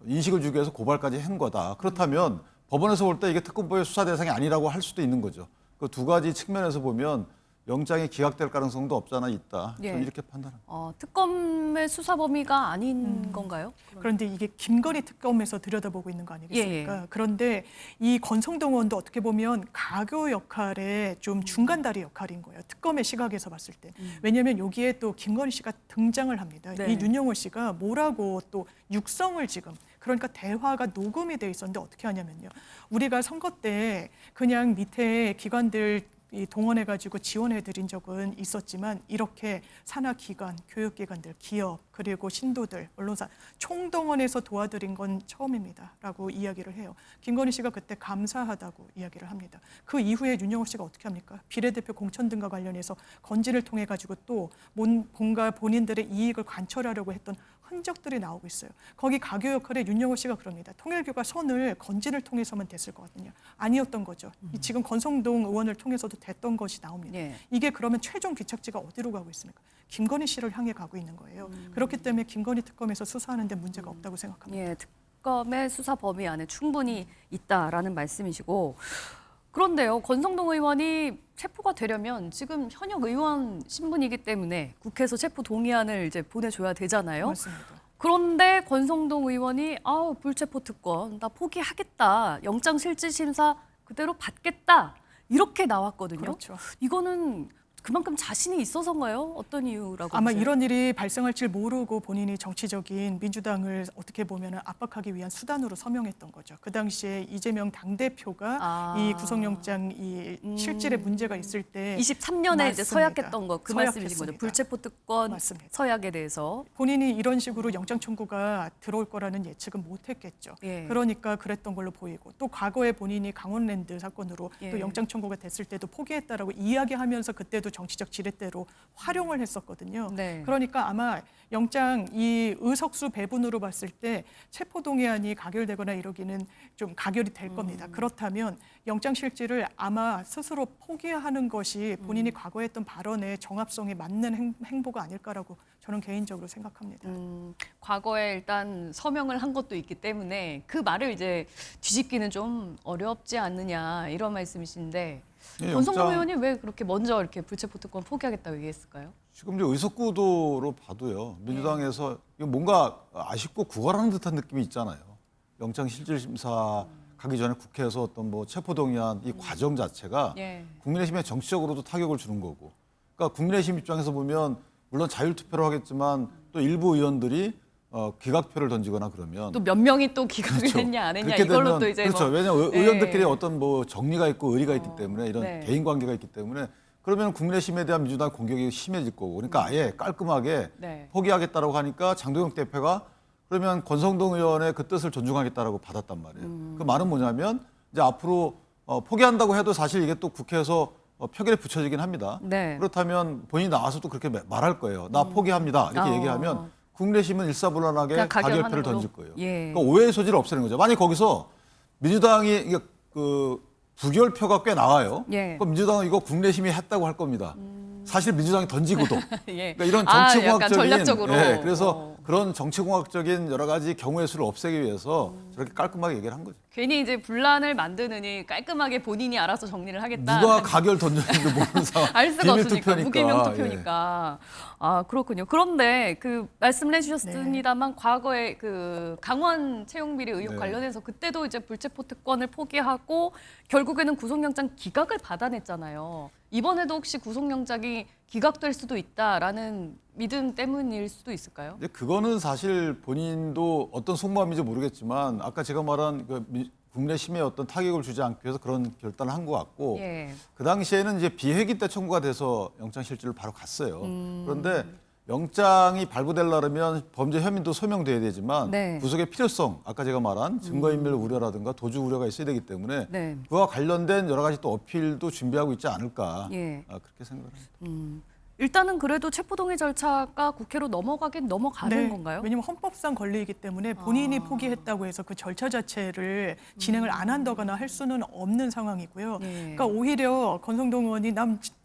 Speaker 5: 인식을 주기 위해서 고발까지 한 거다. 그렇다면 법원에서 볼 때 이게 특검법의 수사 대상이 아니라고 할 수도 있는 거죠. 그 두 가지 측면에서 보면 영장이 기각될 가능성도 없잖아 있다.
Speaker 1: 예.
Speaker 5: 저는 이렇게 판단합니다.
Speaker 1: 특검의 수사 범위가 아닌 건가요?
Speaker 2: 그런데 이게 김건희 특검에서 들여다보고 있는 거 아니겠습니까? 그런데 이 권성동 의원도 어떻게 보면 가교 역할의 좀 중간다리 역할인 거예요. 특검의 시각에서 봤을 때. 왜냐하면 여기에 또 김건희 씨가 등장을 합니다.
Speaker 1: 네.
Speaker 2: 이 윤영호 씨가 뭐라고 또 육성을 지금 그러니까 대화가 녹음이 돼 있었는데 어떻게 하냐면요. 우리가 선거 때 그냥 밑에 기관들 동원해가지고 지원해드린 적은 있었지만 이렇게 산하기관, 교육기관들, 기업, 그리고 신도들, 언론사 총동원해서 도와드린 건 처음입니다라고 이야기를 해요. 김건희 씨가 그때 감사하다고 이야기를 합니다. 그 이후에 윤영호 씨가 어떻게 합니까? 비례대표 공천 등과 관련해서 건진을 통해 가지고 또 뭔가 본인들의 이익을 관철하려고 했던 흔적들이 나오고 있어요. 거기 가교 역할에 윤영호 씨가 그럽니다. 통일교가 선을 건진을 통해서만 됐을 것 같거든요. 아니었던 거죠. 지금 권성동 의원을 통해서도 됐던 것이 나옵니다.
Speaker 1: 예.
Speaker 2: 이게 그러면 최종 귀착지가 어디로 가고 있습니까? 김건희 씨를 향해 가고 있는 거예요. 그렇기 때문에 김건희 특검에서 수사하는 데 문제가 없다고 생각합니다.
Speaker 1: 예, 특검의 수사 범위 안에 충분히 있다라는 말씀이시고 그런데요, 권성동 의원이 체포가 되려면 지금 현역 의원 신분이기 때문에 국회에서 체포 동의안을 이제 보내줘야 되잖아요.
Speaker 2: 맞습니다.
Speaker 1: 그런데 권성동 의원이 불체포 특권 나 포기하겠다, 영장 실질 심사 그대로 받겠다 이렇게 나왔거든요.
Speaker 2: 그렇죠.
Speaker 1: 이거는 그만큼 자신이 있어서인가요? 어떤 이유라고
Speaker 2: 아마
Speaker 1: 보세요?
Speaker 2: 이런 일이 발생할 줄 모르고 본인이 정치적인 민주당을 어떻게 보면 압박하기 위한 수단으로 서명했던 거죠. 그 당시에 이재명 당대표가 이 구속영장 이 실질의 문제가 있을 때
Speaker 1: 23년에 이제
Speaker 2: 맞습니다.
Speaker 1: 서약했던 거 그 말씀이신 거죠.
Speaker 2: 서약했습니다.
Speaker 1: 불체포 특권
Speaker 2: 맞습니다.
Speaker 1: 서약에 대해서.
Speaker 2: 본인이 이런 식으로 영장 청구가 들어올 거라는 예측은 못했겠죠.
Speaker 1: 예.
Speaker 2: 그러니까 그랬던 걸로 보이고 또 과거에 본인이 강원랜드 사건으로
Speaker 1: 예.
Speaker 2: 또 영장 청구가 됐을 때도 포기했다라고 이야기하면서 그때도 정치적 지렛대로 활용을 했었거든요.
Speaker 1: 네.
Speaker 2: 그러니까 아마 영장 이 의석수 배분으로 봤을 때 체포동의안이 가결되거나 이러기는 좀 가결이 될 겁니다. 그렇다면 영장 실질을 아마 스스로 포기하는 것이 본인이 과거에 했던 발언의 정합성에 맞는 행보가 아닐까라고 저는 개인적으로 생각합니다.
Speaker 1: 과거에 일단 서명을 한 것도 있기 때문에 그 말을 이제 뒤집기는 좀 어렵지 않느냐 이런 말씀이신데
Speaker 5: 예,
Speaker 1: 권성동
Speaker 5: 영장-
Speaker 1: 의원이 왜 그렇게 먼저 이렇게 불체포 특권 포기하겠다고 얘기했을까요?
Speaker 5: 지금 이제 의석구도로 봐도요. 민주당에서 이거 뭔가 아쉽고 구걸하는 듯한 느낌이 있잖아요. 영장 실질심사 가기 전에 국회에서 어떤 뭐 체포동의안 이 과정 자체가
Speaker 1: 예.
Speaker 5: 국민의힘에 정치적으로도 타격을 주는 거고. 그러니까 국민의힘 입장에서 보면 물론 자율투표로 하겠지만 또 일부 의원들이 기각표를 던지거나 그러면
Speaker 1: 또 몇 명이 또 기각을
Speaker 5: 그렇죠.
Speaker 1: 했냐 안 했냐
Speaker 5: 그렇게
Speaker 1: 이걸로
Speaker 5: 되면
Speaker 1: 또 이제
Speaker 5: 그렇죠.
Speaker 1: 뭐
Speaker 5: 왜냐하면
Speaker 1: 예.
Speaker 5: 의원들끼리 어떤 뭐 정리가 있고 의리가 있기 때문에 이런
Speaker 1: 네.
Speaker 5: 개인 관계가 있기 때문에 그러면 국민의힘에 대한 민주당 공격이 심해질 거고 그러니까 아예 깔끔하게
Speaker 1: 네.
Speaker 5: 포기하겠다라고 하니까 장도영 대표가 그러면 권성동 의원의 그 뜻을 존중하겠다라고 받았단 말이에요. 그 말은 뭐냐면 이제 앞으로 포기한다고 해도 사실 이게 또 국회에서 표결에 붙여지긴 합니다.
Speaker 1: 네.
Speaker 5: 그렇다면 본인이 나와서 또 그렇게 말할 거예요. 나 포기합니다. 이렇게 얘기하면 국민의힘은 일사불란하게
Speaker 1: 그냥 가결하는
Speaker 5: 가결표를
Speaker 1: 걸로?
Speaker 5: 던질 거예요.
Speaker 1: 예.
Speaker 5: 그러니까 오해의 소지를 없애는 거죠. 만약 거기서 민주당이 이게 그 부결표가 꽤 나와요.
Speaker 1: 예.
Speaker 5: 그럼 민주당은 이거 국내심이 했다고 할 겁니다. 사실 민주당이 던지고도.
Speaker 1: 예.
Speaker 5: 그러니까 이런
Speaker 1: 약간
Speaker 5: 정치공학적인
Speaker 1: 전략적으로.
Speaker 5: 예, 그래서 그런 정치공학적인 여러 가지 경우의 수를 없애기 위해서 저렇게 깔끔하게 얘기를 한 거죠.
Speaker 1: 괜히 이제 분란을 만드느니 깔끔하게 본인이 알아서 정리를 하겠다.
Speaker 5: 누가 가결 던졌는지 모르는 상황.
Speaker 1: 알 수가
Speaker 5: 비밀
Speaker 1: 없으니까
Speaker 5: 투표니까.
Speaker 1: 무기명
Speaker 5: 예.
Speaker 1: 투표니까. 아 그렇군요. 그런데 그 말씀을 해주셨습니다만 과거에 그 강원 채용비리 의혹
Speaker 5: 네.
Speaker 1: 관련해서 그때도 이제 불체포 특권을 포기하고 결국에는 구속영장 기각을 받아냈잖아요. 이번에도 혹시 구속영장이 기각될 수도 있다라는 믿음 때문일 수도 있을까요?
Speaker 5: 근데 그거는 사실 본인도 어떤 속마음인지 모르겠지만 아까 제가 말한 그 국내심에 어떤 타격을 주지 않기 위해서 그런 결단을 한 것 같고
Speaker 1: 예.
Speaker 5: 그 당시에는 이제 비회기 때 청구가 돼서 영장 실질로 바로 갔어요. 그런데 영장이 발부되려면 범죄 혐의도 소명돼야 되지만
Speaker 1: 네.
Speaker 5: 구속의 필요성 아까 제가 말한 증거인멸 우려라든가 도주 우려가 있어야 되기 때문에
Speaker 1: 네.
Speaker 5: 그와 관련된 여러 가지 또 어필도 준비하고 있지 않을까
Speaker 1: 예.
Speaker 5: 그렇게 생각을 합니다.
Speaker 1: 일단은 그래도 체포동의 절차가 국회로 넘어가긴 넘어가는 건가요?
Speaker 2: 왜냐하면 헌법상 권리이기 때문에 본인이 포기했다고 해서 그 절차 자체를 진행을 안 한다거나 할 수는 없는 상황이고요.
Speaker 1: 예.
Speaker 2: 그러니까 오히려 권성동 의원이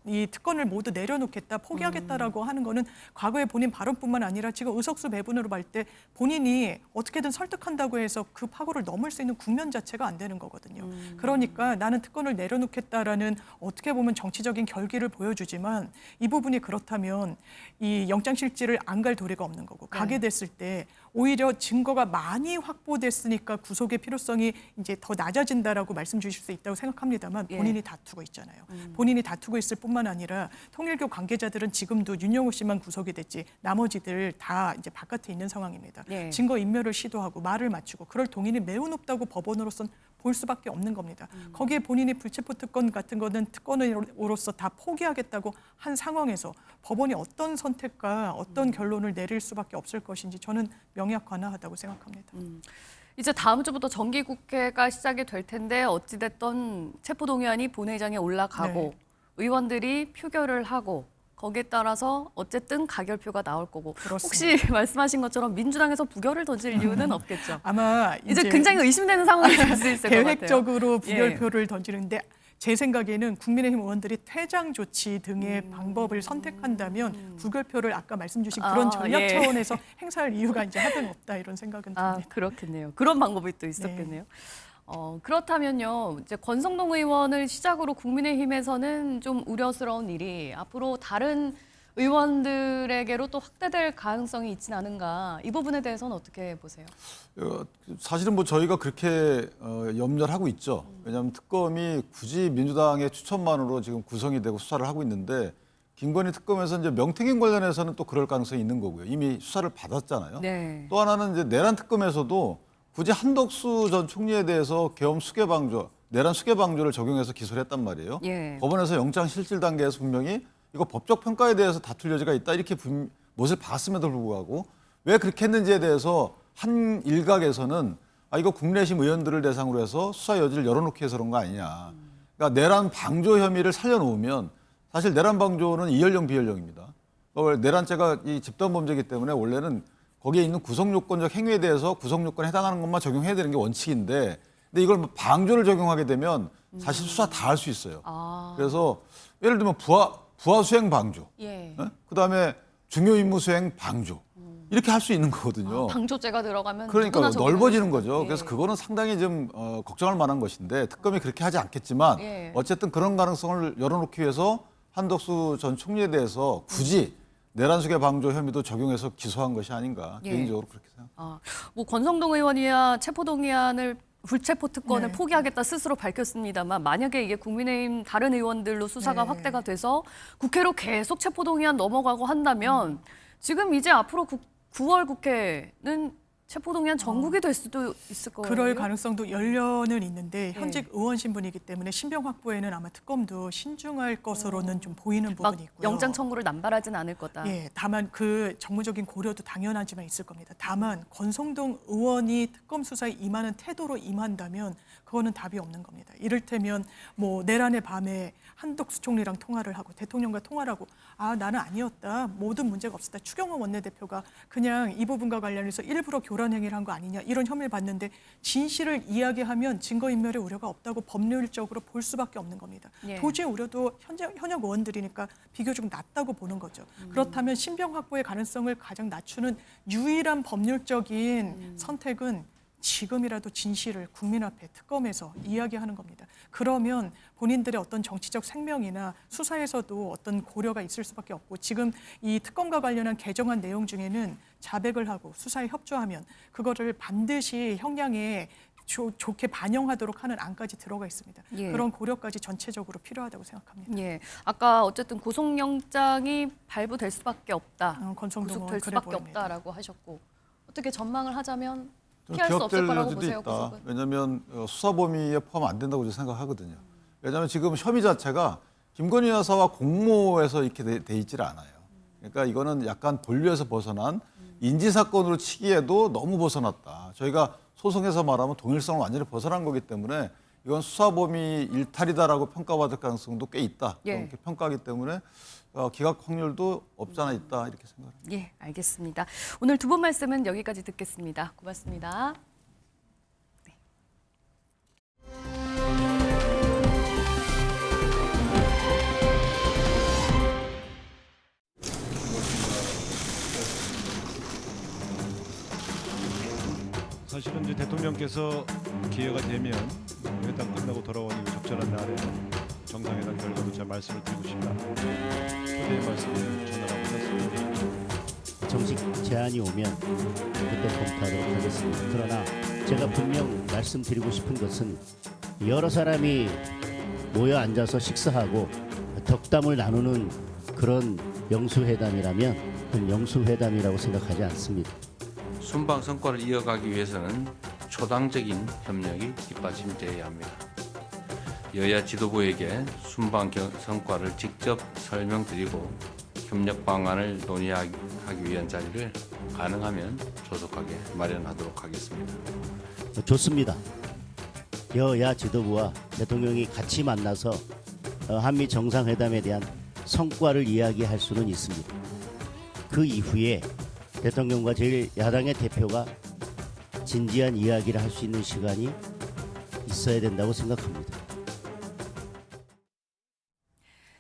Speaker 2: 이 특권을 모두 내려놓겠다, 포기하겠다라고 하는 거는 과거에 본인 발언뿐만 아니라 지금 의석수 배분으로 볼 때 본인이 어떻게든 설득한다고 해서 그 파고를 넘을 수 있는 국면 자체가 안 되는 거거든요. 그러니까 나는 특권을 내려놓겠다라는 어떻게 보면 정치적인 결기를 보여주지만 이 부분이 그렇다면 이 영장 실질을 안 갈 도리가 없는 거고 가게 됐을 때 오히려 증거가 많이 확보됐으니까 구속의 필요성이 이제 더 낮아진다라고 말씀 주실 수 있다고 생각합니다만 본인이 다투고 있잖아요. 본인이 다투고 있을 뿐만 아니라 통일교 관계자들은 지금도 윤영호 씨만 구속이 됐지 나머지들 다 이제 바깥에 있는 상황입니다.
Speaker 1: 예.
Speaker 2: 증거 인멸을 시도하고 말을 맞추고 그럴 동의는 매우 높다고 법원으로서는 볼 수밖에 없는 겁니다. 거기에 본인이 불체포 특권 같은 거는 특권으로서 다 포기하겠다고 한 상황에서 법원이 어떤 선택과 어떤 결론을 내릴 수밖에 없을 것인지 저는 명약관화하다고 생각합니다.
Speaker 1: 이제 다음 주부터 정기국회가 시작이 될 텐데 어찌됐든 체포동의안이 본회의장에 올라가고
Speaker 2: 네.
Speaker 1: 의원들이 표결을 하고 거기에 따라서 어쨌든 가결표가 나올 거고
Speaker 2: 그렇습니다.
Speaker 1: 혹시 말씀하신 것처럼 민주당에서 부결을 던질 이유는 없겠죠.
Speaker 2: 아마
Speaker 1: 이제 굉장히 의심되는 상황이 될 수 있을 것 같아요.
Speaker 2: 계획적으로 부결표를 던지는데 제 생각에는 국민의힘 의원들이 퇴장 조치 등의 방법을 선택한다면 부결표를 아까 말씀 주신 그런 전략
Speaker 1: 예.
Speaker 2: 차원에서 행사할 이유가 이제 하등 없다 이런 생각은
Speaker 1: 아
Speaker 2: 듭니다.
Speaker 1: 그렇겠네요. 그런 방법이 또 있었겠네요. 그렇다면요. 이제 권성동 의원을 시작으로 국민의힘에서는 좀 우려스러운 일이 앞으로 다른 의원들에게로 또 확대될 가능성이 있진 않은가. 이 부분에 대해서는 어떻게 보세요?
Speaker 5: 사실은 뭐 저희가 그렇게 염려를 하고 있죠. 왜냐하면 특검이 굳이 민주당의 추천만으로 지금 구성이 되고 수사를 하고 있는데 김건희 특검에서 이제 명태균 관련해서는 또 그럴 가능성이 있는 거고요. 이미 수사를 받았잖아요.
Speaker 1: 네.
Speaker 5: 또 하나는 이제 내란 특검에서도 굳이 한덕수 전 총리에 대해서 계엄 수계 방조, 내란 수계 방조를 적용해서 기소를 했단 말이에요.
Speaker 1: 예.
Speaker 5: 법원에서 영장 실질 단계에서 분명히 이거 법적 평가에 대해서 다툴 여지가 있다 이렇게 못을 봤음에도 불구하고 왜 그렇게 했는지에 대해서 한 일각에서는 이거 국내심 의원들을 대상으로 해서 수사 여지를 열어놓기 위해서 그런 거 아니냐. 그러니까 내란 방조 혐의를 살려놓으면 사실 내란 방조는 이연령 비연령입니다. 내란죄가 이 집단 범죄이기 때문에 원래는 거기에 있는 구성 요건적 행위에 대해서 구성 요건에 해당하는 것만 적용해야 되는 게 원칙인데, 근데 이걸 방조를 적용하게 되면 사실 수사 다 할 수 있어요. 그래서 예를 들면 부하 수행 방조,
Speaker 1: 예.
Speaker 5: 그다음에 중요 임무 수행 방조 이렇게 할 수 있는 거거든요.
Speaker 1: 방조죄가 들어가면
Speaker 5: 그러니까
Speaker 1: 누구나 적용할
Speaker 5: 넓어지는
Speaker 1: 수
Speaker 5: 거죠.
Speaker 1: 있는.
Speaker 5: 그래서 그거는 상당히 좀 걱정할 만한 것인데 특검이 그렇게 하지 않겠지만
Speaker 1: 예.
Speaker 5: 어쨌든 그런 가능성을 열어놓기 위해서 한덕수 전 총리에 대해서 굳이 내란 수계 방조 혐의도 적용해서 기소한 것이 아닌가
Speaker 1: 예.
Speaker 5: 개인적으로 그렇게 생각합니다.
Speaker 1: 뭐 권성동 의원이야 체포동의안을 불체포 특권을
Speaker 2: 네.
Speaker 1: 포기하겠다 스스로 밝혔습니다만 만약에 이게 국민의힘 다른 의원들로 수사가
Speaker 2: 네.
Speaker 1: 확대가 돼서 국회로 계속 체포동의안 넘어가고 한다면 지금 이제 앞으로 9월 국회는 체포동의안 전국이 될 수도 있을 거예요.
Speaker 2: 그럴 가능성도 열려는 있는데
Speaker 1: 네.
Speaker 2: 현직 의원 신분이기 때문에 신병 확보에는 아마 특검도 신중할 것으로는 좀 보이는
Speaker 1: 막
Speaker 2: 부분이 있고요.
Speaker 1: 영장 청구를 남발하진 않을 거다.
Speaker 2: 예, 다만 그 정무적인 고려도 당연하지만 있을 겁니다. 다만 권성동 의원이 특검 수사에 임하는 태도로 임한다면 그거는 답이 없는 겁니다. 이를테면 뭐 내란의 밤에 한덕수 총리랑 통화를 하고 대통령과 통화를 하고 나는 아니었다. 모든 문제가 없었다. 추경호 원내대표가 그냥 이 부분과 관련해서 일부러 교란 행위를 한 거 아니냐 이런 혐의를 받는데 진실을 이야기하면 증거인멸의 우려가 없다고 법률적으로 볼 수밖에 없는 겁니다.
Speaker 1: 예.
Speaker 2: 도주의 우려도 현역 의원들이니까 비교적 낮다고 보는 거죠. 그렇다면 신병 확보의 가능성을 가장 낮추는 유일한 법률적인 선택은 지금이라도 진실을 국민 앞에 특검에서 이야기하는 겁니다. 그러면 본인들의 어떤 정치적 생명이나 수사에서도 어떤 고려가 있을 수밖에 없고 지금 이 특검과 관련한 개정안 내용 중에는 자백을 하고 수사에 협조하면 그거를 반드시 형량에 좋게 반영하도록 하는 안까지 들어가 있습니다.
Speaker 1: 예.
Speaker 2: 그런 고려까지 전체적으로 필요하다고 생각합니다.
Speaker 1: 예, 아까 어쨌든 구속영장이 발부될 수밖에 없다.
Speaker 2: 권성동
Speaker 1: 구속될
Speaker 2: 의원 그래
Speaker 1: 수밖에
Speaker 2: 보입니다.
Speaker 1: 없다라고 하셨고 어떻게 전망을 하자면
Speaker 5: 저는
Speaker 1: 피할 수 없을
Speaker 5: 기각될
Speaker 1: 거라고
Speaker 5: 여지도
Speaker 1: 보세요,
Speaker 5: 있다.
Speaker 1: 구속은?
Speaker 5: 왜냐하면 수사 범위에 포함 안 된다고 저는 생각하거든요. 왜냐하면 지금 혐의 자체가 김건희 여사와 공모해서 이렇게 돼 있지를 않아요. 그러니까 이거는 약간 본류에서 벗어난 인지 사건으로 치기에도 너무 벗어났다. 저희가 소송에서 말하면 동일성을 완전히 벗어난 거기 때문에 이건 수사 범위 일탈이다라고 평가받을 가능성도 꽤 있다.
Speaker 1: 예.
Speaker 5: 이렇게 평가하기 때문에 기각 확률도 없지 않아 있다 이렇게 생각합니다.
Speaker 1: 예, 알겠습니다. 오늘 두 분 말씀은 여기까지 듣겠습니다. 고맙습니다.
Speaker 9: 사실은 이제 대통령께서 기회가 되면 회담 끝나고 돌아오는 이 적절한 날에 정상회담 결과도 제가 말씀을 드리고 싶다. 그대의 말씀을 전하라고 하셨습니다.
Speaker 10: 정식 제안이 오면 그때 검토하도록 하겠습니다. 그러나 제가 분명 말씀드리고 싶은 것은 여러 사람이 모여 앉아서 식사하고 덕담을 나누는 그런 영수회담이라면 그건 영수회담이라고 생각하지 않습니다.
Speaker 11: 순방 성과를 이어가기 위해서는 초당적인 협력이 뒷받침되어야 합니다. 여야 지도부에게 순방 성과를 직접 설명드리고 협력 방안을 논의하기 위한 자리를 가능하면 조속하게 마련하도록 하겠습니다.
Speaker 10: 좋습니다. 여야 지도부와 대통령이 같이 만나서 한미 정상회담에 대한 성과를 이야기할 수는 있습니다. 그 이후에 대통령과 제1야당의 대표가 진지한 이야기를 할 수 있는 시간이 있어야 된다고 생각합니다.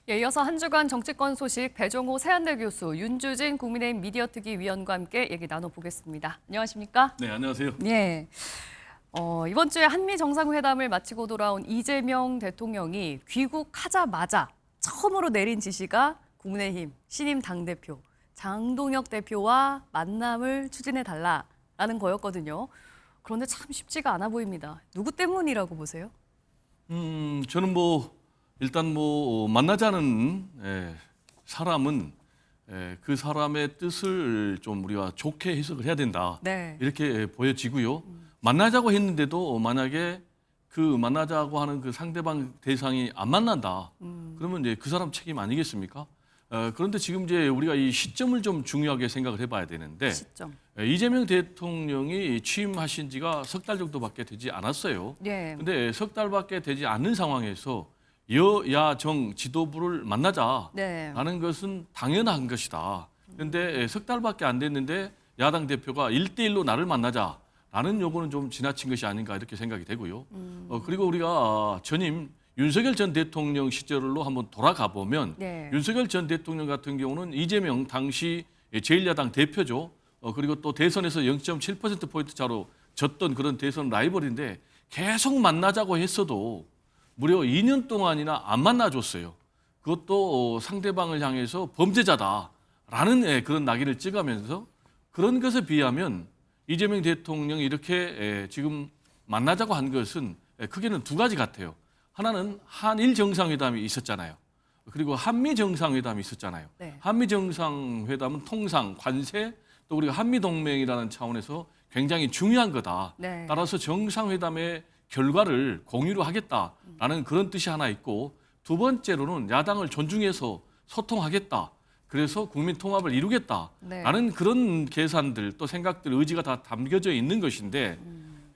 Speaker 1: 예, 이어서 한 주간 정치권 소식 배종호 세한대 교수, 윤주진 국민의힘 미디어특위 위원과 함께 얘기 나눠보겠습니다. 안녕하십니까?
Speaker 12: 네, 안녕하세요.
Speaker 1: 예. 이번 주에 한미 정상회담을 마치고 돌아온 이재명 대통령이 귀국하자마자 처음으로 내린 지시가 국민의힘 신임 당대표 장동혁 대표와 만남을 추진해달라라는 거였거든요. 그런데 참 쉽지가 않아 보입니다. 누구 때문이라고 보세요?
Speaker 12: 저는 일단 만나자는 사람은 그 사람의 뜻을 좀 우리가 좋게 해석을 해야 된다.
Speaker 1: 네.
Speaker 12: 이렇게 보여지고요. 만나자고 했는데도 만약에 그 만나자고 하는 그 상대방 대상이 안 만난다. 그러면 이제 그 사람 책임 아니겠습니까? 그런데 지금 이제 우리가 이 시점을 좀 중요하게 생각을 해봐야 되는데
Speaker 1: 시점.
Speaker 12: 이재명 대통령이 취임하신 지가 석 달 정도밖에 되지 않았어요.
Speaker 1: 예.
Speaker 12: 근데 석 달밖에 되지 않는 상황에서 여야정 지도부를 만나자라는
Speaker 1: 네.
Speaker 12: 것은 당연한 것이다. 그런데 석 달밖에 안 됐는데 야당 대표가 1대1로 나를 만나자라는 요구는 좀 지나친 것이 아닌가 이렇게 생각이 되고요. 그리고 우리가 전임 윤석열 전 대통령 시절로 한번 돌아가 보면
Speaker 1: 네.
Speaker 12: 윤석열 전 대통령 같은 경우는 이재명 당시 제1야당 대표죠. 그리고 또 대선에서 0.7%포인트 차로 졌던 그런 대선 라이벌인데 계속 만나자고 했어도 무려 2년 동안이나 안 만나줬어요. 그것도 상대방을 향해서 범죄자다라는 그런 낙인을 찍으면서 그런 것에 비하면 이재명 대통령이 이렇게 지금 만나자고 한 것은 크게는 두 가지 같아요. 하나는 한일 정상회담이 있었잖아요. 그리고 한미 정상회담이 있었잖아요.
Speaker 1: 네.
Speaker 12: 한미 정상회담은 통상, 관세, 또 우리가 한미 동맹이라는 차원에서 굉장히 중요한 거다.
Speaker 1: 네.
Speaker 12: 따라서 정상회담의 결과를 공유를 하겠다라는 그런 뜻이 하나 있고 두 번째로는 야당을 존중해서 소통하겠다. 그래서 국민 통합을 이루겠다라는
Speaker 1: 네.
Speaker 12: 그런 계산들 또 생각들 의지가 다 담겨져 있는 것인데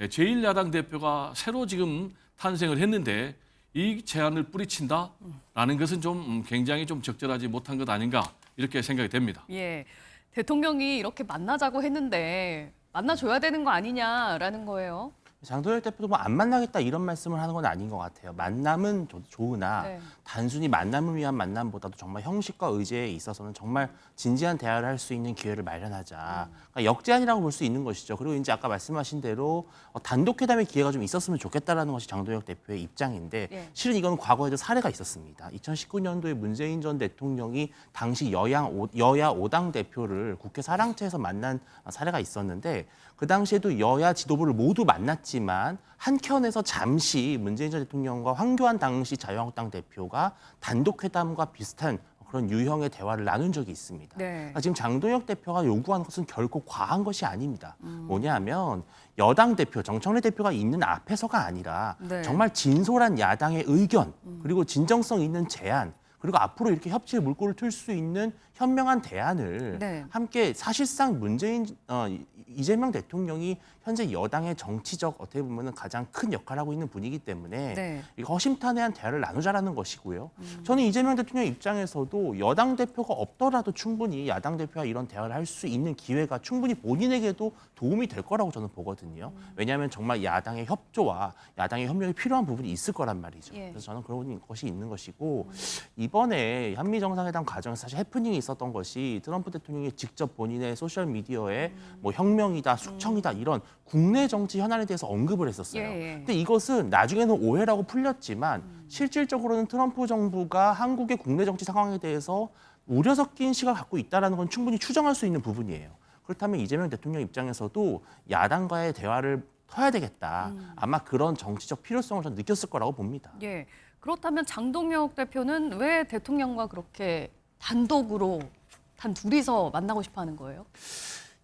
Speaker 12: 제1야당 대표가 새로 지금 탄생을 했는데 이 제안을 뿌리친다라는 것은 좀 굉장히 좀 적절하지 못한 것 아닌가 이렇게 생각이 됩니다.
Speaker 1: 예. 대통령이 이렇게 만나자고 했는데 만나줘야 되는 거 아니냐라는 거예요.
Speaker 13: 장도혁 대표도 뭐 안 만나겠다 이런 말씀을 하는 건 아닌 것 같아요. 만남은 좋으나
Speaker 1: 네.
Speaker 13: 단순히 만남을 위한 만남보다도 정말 형식과 의제에 있어서는 정말 진지한 대화를 할 수 있는 기회를 마련하자. 그러니까 역제안이라고 볼 수 있는 것이죠. 그리고 이제 아까 말씀하신 대로 단독 회담의 기회가 좀 있었으면 좋겠다라는 것이 장도혁 대표의 입장인데
Speaker 1: 네.
Speaker 13: 실은 이건 과거에도 사례가 있었습니다. 2019년도에 문재인 전 대통령이 당시 여야 5당 대표를 국회 사랑채에서 만난 사례가 있었는데 그 당시에도 여야 지도부를 모두 만났지만 한켠에서 잠시 문재인 전 대통령과 황교안 당시 자유한국당 대표가 단독 회담과 비슷한 그런 유형의 대화를 나눈 적이 있습니다.
Speaker 1: 네.
Speaker 13: 그러니까 지금 장도혁 대표가 요구하는 것은 결코 과한 것이 아닙니다. 뭐냐면 여당 대표, 정청래 대표가 있는 앞에서가 아니라
Speaker 1: 네.
Speaker 13: 정말 진솔한 야당의 의견 그리고 진정성 있는 제안 그리고 앞으로 이렇게 협치의 물꼬를 틀 수 있는 현명한 대안을
Speaker 1: 네.
Speaker 13: 함께 사실상 이재명 대통령이 현재 여당의 정치적 어떻게 보면은 가장 큰 역할을 하고 있는 분이기 때문에
Speaker 1: 네.
Speaker 13: 이 허심탄회한 대화를 나누자라는 것이고요. 저는 이재명 대통령 입장에서도 여당 대표가 없더라도 충분히 야당 대표와 이런 대화를 할 수 있는 기회가 충분히 본인에게도 도움이 될 거라고 저는 보거든요. 왜냐하면 정말 야당의 협조와 야당의 협력이 필요한 부분이 있을 거란 말이죠.
Speaker 1: 예.
Speaker 13: 그래서 저는 그런 것이 있는 것이고 이번에 한미 정상회담 과정에서 사실 해프닝이 있었던 것이 트럼프 대통령이 직접 본인의 소셜 미디어에 뭐 혁명이다, 숙청이다 이런 국내 정치 현안에 대해서 언급을 했었어요.
Speaker 1: 예, 예.
Speaker 13: 근데 이것은 나중에는 오해라고 풀렸지만 실질적으로는 트럼프 정부가 한국의 국내 정치 상황에 대해서 우려 섞인 시각을 갖고 있다는 건 충분히 추정할 수 있는 부분이에요. 그렇다면 이재명 대통령 입장에서도 야당과의 대화를 터야 되겠다. 아마 그런 정치적 필요성을 저는 느꼈을 거라고 봅니다.
Speaker 1: 예. 그렇다면 장동혁 대표는 왜 대통령과 그렇게 단독으로 단 둘이서 만나고 싶어 하는 거예요?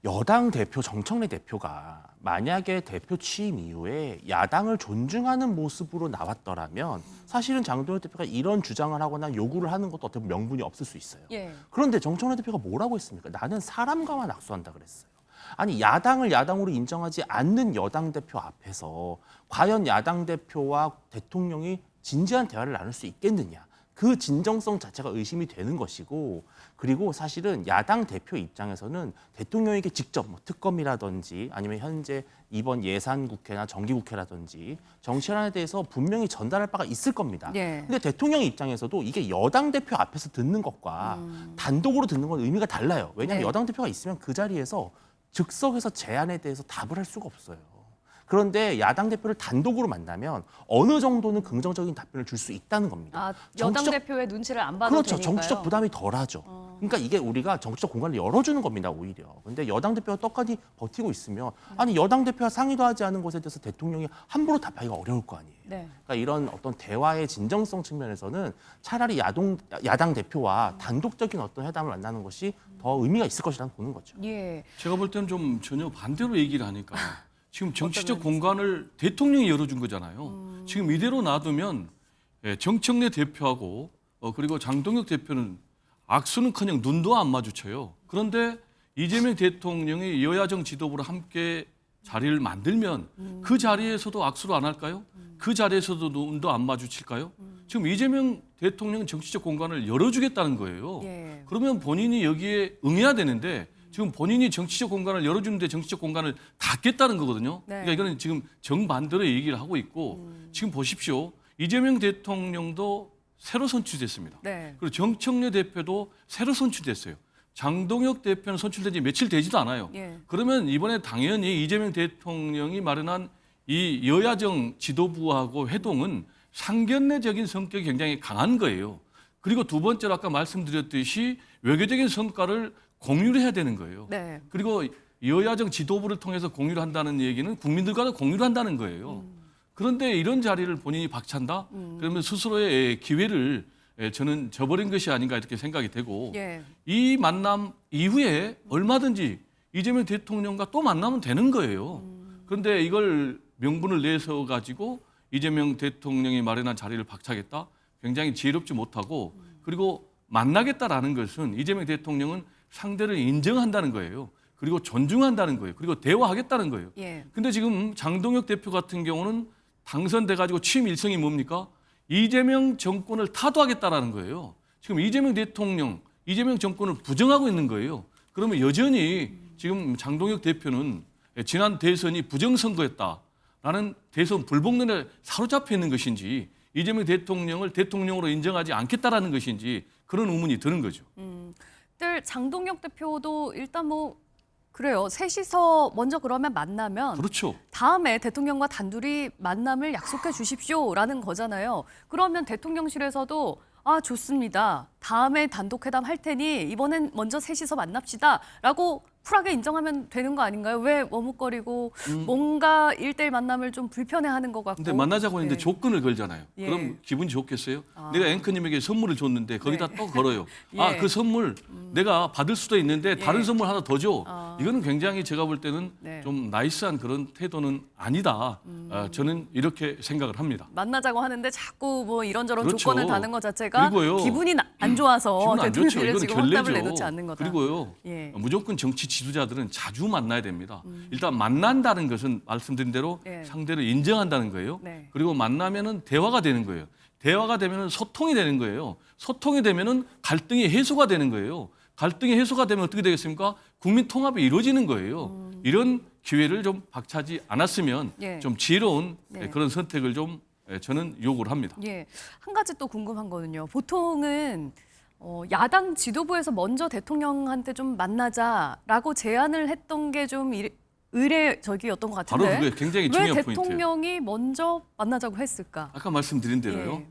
Speaker 13: 여당 대표 정청래 대표가 만약에 대표 취임 이후에 야당을 존중하는 모습으로 나왔더라면 사실은 장동혁 대표가 이런 주장을 하거나 요구를 하는 것도 어떻게 보면 명분이 없을 수 있어요.
Speaker 1: 예.
Speaker 13: 그런데 정청래 대표가 뭐라고 했습니까? 나는 사람과만 악수한다 그랬어요. 아니 야당을 야당으로 인정하지 않는 여당 대표 앞에서 과연 야당 대표와 대통령이 진지한 대화를 나눌 수 있겠느냐. 그 진정성 자체가 의심이 되는 것이고 그리고 사실은 야당 대표 입장에서는 대통령에게 직접 뭐 특검이라든지 아니면 현재 이번 예산국회나 정기국회라든지 정치 현안에 대해서 분명히 전달할 바가 있을 겁니다.
Speaker 1: 예.
Speaker 13: 근데 대통령 입장에서도 이게 여당 대표 앞에서 듣는 것과 단독으로 듣는 건 의미가 달라요. 왜냐하면
Speaker 1: 네.
Speaker 13: 여당 대표가 있으면 그 자리에서 즉석에서 제안에 대해서 답을 할 수가 없어요. 그런데 야당 대표를 단독으로 만나면 어느 정도는 긍정적인 답변을 줄 수 있다는 겁니다.
Speaker 1: 아, 여당
Speaker 13: 정치적-
Speaker 1: 대표의 눈치를 안 봐도
Speaker 13: 그렇죠.
Speaker 1: 되니까요.
Speaker 13: 정치적 부담이 덜하죠. 그러니까 이게 우리가 정치적 공간을 열어주는 겁니다, 오히려. 근데 여당 대표가 떡하니 버티고 있으면 아니 여당 대표와 상의도 하지 않은 것에 대해서 대통령이 함부로 답하기가 어려울 거 아니에요.
Speaker 1: 네.
Speaker 13: 그러니까 이런 어떤 대화의 진정성 측면에서는 차라리 야당 대표와 단독적인 어떤 회담을 만나는 것이 더 의미가 있을 것이라고 보는 거죠.
Speaker 1: 예.
Speaker 12: 제가 볼 때는 좀 전혀 반대로 얘기를 하니까 지금 정치적 공간을 대통령이 열어준 거잖아요. 지금 이대로 놔두면 정청래 대표하고 그리고 장동혁 대표는 악수는커녕 눈도 안 마주쳐요. 그런데 이재명 대통령이 여야정 지도부를 함께 자리를 만들면 그 자리에서도 악수를 안 할까요? 그 자리에서도 눈도 안 마주칠까요? 지금 이재명 대통령은 정치적 공간을 열어주겠다는 거예요.
Speaker 1: 예.
Speaker 12: 그러면 본인이 여기에 응해야 되는데 지금 본인이 정치적 공간을 열어주는데 정치적 공간을 닫겠다는 거거든요.
Speaker 1: 네.
Speaker 12: 그러니까 이거는 지금 정반대로 얘기를 하고 있고 지금 보십시오. 이재명 대통령도 새로 선출됐습니다.
Speaker 1: 네.
Speaker 12: 그리고 정청래 대표도 새로 선출됐어요. 장동혁 대표는 선출된 지 며칠 되지도 않아요.
Speaker 1: 예.
Speaker 12: 그러면 이번에 당연히 이재명 대통령이 마련한 이 여야정 지도부하고 회동은 상견례적인 성격이 굉장히 강한 거예요. 그리고 두 번째로 아까 말씀드렸듯이 외교적인 성과를 공유를 해야 되는 거예요.
Speaker 1: 네.
Speaker 12: 그리고 여야정 지도부를 통해서 공유를 한다는 얘기는 국민들과도 공유를 한다는 거예요. 그런데 이런 자리를 본인이 박찬다? 그러면 스스로의 기회를 저는 저버린 것이 아닌가 이렇게 생각이 되고
Speaker 1: 예.
Speaker 12: 이 만남 이후에 얼마든지 이재명 대통령과 또 만나면 되는 거예요. 그런데 이걸 명분을 내서 가지고 이재명 대통령이 마련한 자리를 박차겠다? 굉장히 지혜롭지 못하고 그리고 만나겠다라는 것은 이재명 대통령은 상대를 인정한다는 거예요. 그리고 존중한다는 거예요. 그리고 대화하겠다는 거예요.
Speaker 1: 예.
Speaker 12: 근데 지금 장동혁 대표 같은 경우는 당선돼 가지고 취임 일성이 뭡니까? 이재명 정권을 타도하겠다라는 거예요. 지금 이재명 대통령, 이재명 정권을 부정하고 있는 거예요. 그러면 여전히 지금 장동혁 대표는 지난 대선이 부정선거였다라는 대선 불복론에 사로잡혀 있는 것인지 이재명 대통령을 대통령으로 인정하지 않겠다라는 것인지 그런 의문이 드는 거죠.
Speaker 1: 늘 장동혁 대표도 일단 뭐 그래요. 셋이서 먼저 그러면 만나면
Speaker 12: 그렇죠.
Speaker 1: 다음에 대통령과 단둘이 만남을 약속해 주십시오라는 거잖아요. 그러면 대통령실에서도 아 좋습니다. 다음에 단독 회담 할 테니 이번엔 먼저 셋이서 만납시다라고 쿨하게 인정하면 되는 거 아닌가요? 왜 머뭇거리고 뭔가 1대1 만남을 좀 불편해하는 것 같고.
Speaker 12: 근데 만나자고 했는데
Speaker 1: 네.
Speaker 12: 조건을 걸잖아요.
Speaker 1: 예.
Speaker 12: 그럼 기분이 좋겠어요?
Speaker 1: 아.
Speaker 12: 내가 앵커님에게 선물을 줬는데 거기다
Speaker 1: 네.
Speaker 12: 또 걸어요.
Speaker 1: 예.
Speaker 12: 아, 그 선물 내가 받을 수도 있는데 다른
Speaker 1: 예.
Speaker 12: 선물 하나 더 줘.
Speaker 1: 아.
Speaker 12: 이거는 굉장히 제가 볼 때는
Speaker 1: 네.
Speaker 12: 좀 나이스한 그런 태도는 아니다. 저는 이렇게 생각을 합니다.
Speaker 1: 만나자고 하는데 자꾸 뭐 이런저런
Speaker 12: 그렇죠.
Speaker 1: 조건을 다는 것 자체가
Speaker 12: 그리고요.
Speaker 1: 기분이 안 좋아서
Speaker 12: 기분 안 좋죠.
Speaker 1: 대통령실에
Speaker 12: 이거는
Speaker 1: 지금 확답을
Speaker 12: 결례죠.
Speaker 1: 내놓지 않는 거다.
Speaker 12: 그리고요.
Speaker 1: 예.
Speaker 12: 무조건 정치 지도자들은 자주 만나야 됩니다. 일단 만난다는 것은 말씀드린 대로
Speaker 1: 예.
Speaker 12: 상대를 인정한다는 거예요.
Speaker 1: 네.
Speaker 12: 그리고 만나면은 대화가 되는 거예요. 대화가 되면은 소통이 되는 거예요. 소통이 되면은 갈등이 해소가 되는 거예요. 갈등이 해소가 되면 어떻게 되겠습니까? 국민 통합이 이루어지는 거예요. 이런 기회를 좀 박차지 않았으면
Speaker 1: 예.
Speaker 12: 좀 지혜로운
Speaker 1: 네.
Speaker 12: 그런 선택을 좀 저는 요구를 합니다.
Speaker 1: 예, 한 가지 또 궁금한 거는요. 보통은 야당 지도부에서 먼저 대통령한테 좀 만나자라고 제안을 했던 게 좀 의례적이었던 것
Speaker 12: 바로
Speaker 1: 같은데
Speaker 12: 그게 굉장히
Speaker 1: 왜
Speaker 12: 중요한 포인트예요.
Speaker 1: 대통령이 먼저 만나자고 했을까?
Speaker 12: 아까 말씀드린 대로요.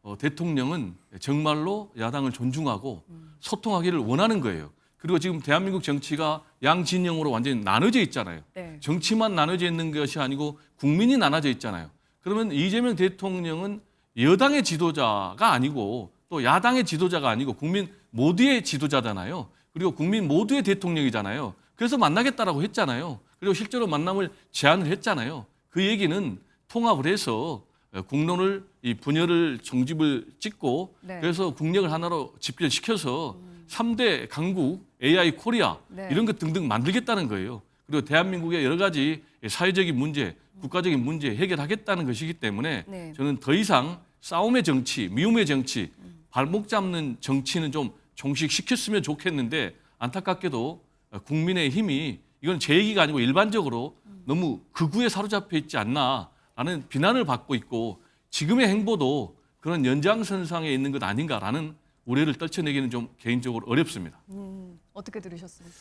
Speaker 1: 예.
Speaker 12: 대통령은 정말로 야당을 존중하고 소통하기를 원하는 거예요. 그리고 지금 대한민국 정치가 양진영으로 완전히 나눠져 있잖아요.
Speaker 1: 네.
Speaker 12: 정치만 나눠져 있는 것이 아니고 국민이 나눠져 있잖아요. 그러면 이재명 대통령은 여당의 지도자가 아니고 또 야당의 지도자가 아니고 국민 모두의 지도자잖아요. 그리고 국민 모두의 대통령이잖아요. 그래서 만나겠다라고 했잖아요. 그리고 실제로 만남을 제안을 했잖아요. 그 얘기는 통합을 해서 국론을 이 분열을 정집을 찍고
Speaker 1: 네.
Speaker 12: 그래서 국력을 하나로 집결시켜서 3대 강국, AI 코리아
Speaker 1: 네.
Speaker 12: 이런 것 등등 만들겠다는 거예요. 그리고 대한민국의 여러 가지 사회적인 문제, 국가적인 문제 해결하겠다는 것이기 때문에
Speaker 1: 네.
Speaker 12: 저는 더 이상 싸움의 정치, 미움의 정치, 발목 잡는 정치는 좀 종식시켰으면 좋겠는데 안타깝게도 국민의 힘이 이건 제 얘기가 아니고 일반적으로 너무 극우에 사로잡혀 있지 않나라는 비난을 받고 있고 지금의 행보도 그런 연장선상에 있는 것 아닌가라는 우려를 떨쳐내기는 좀 개인적으로 어렵습니다.
Speaker 1: 어떻게 들으셨습니까?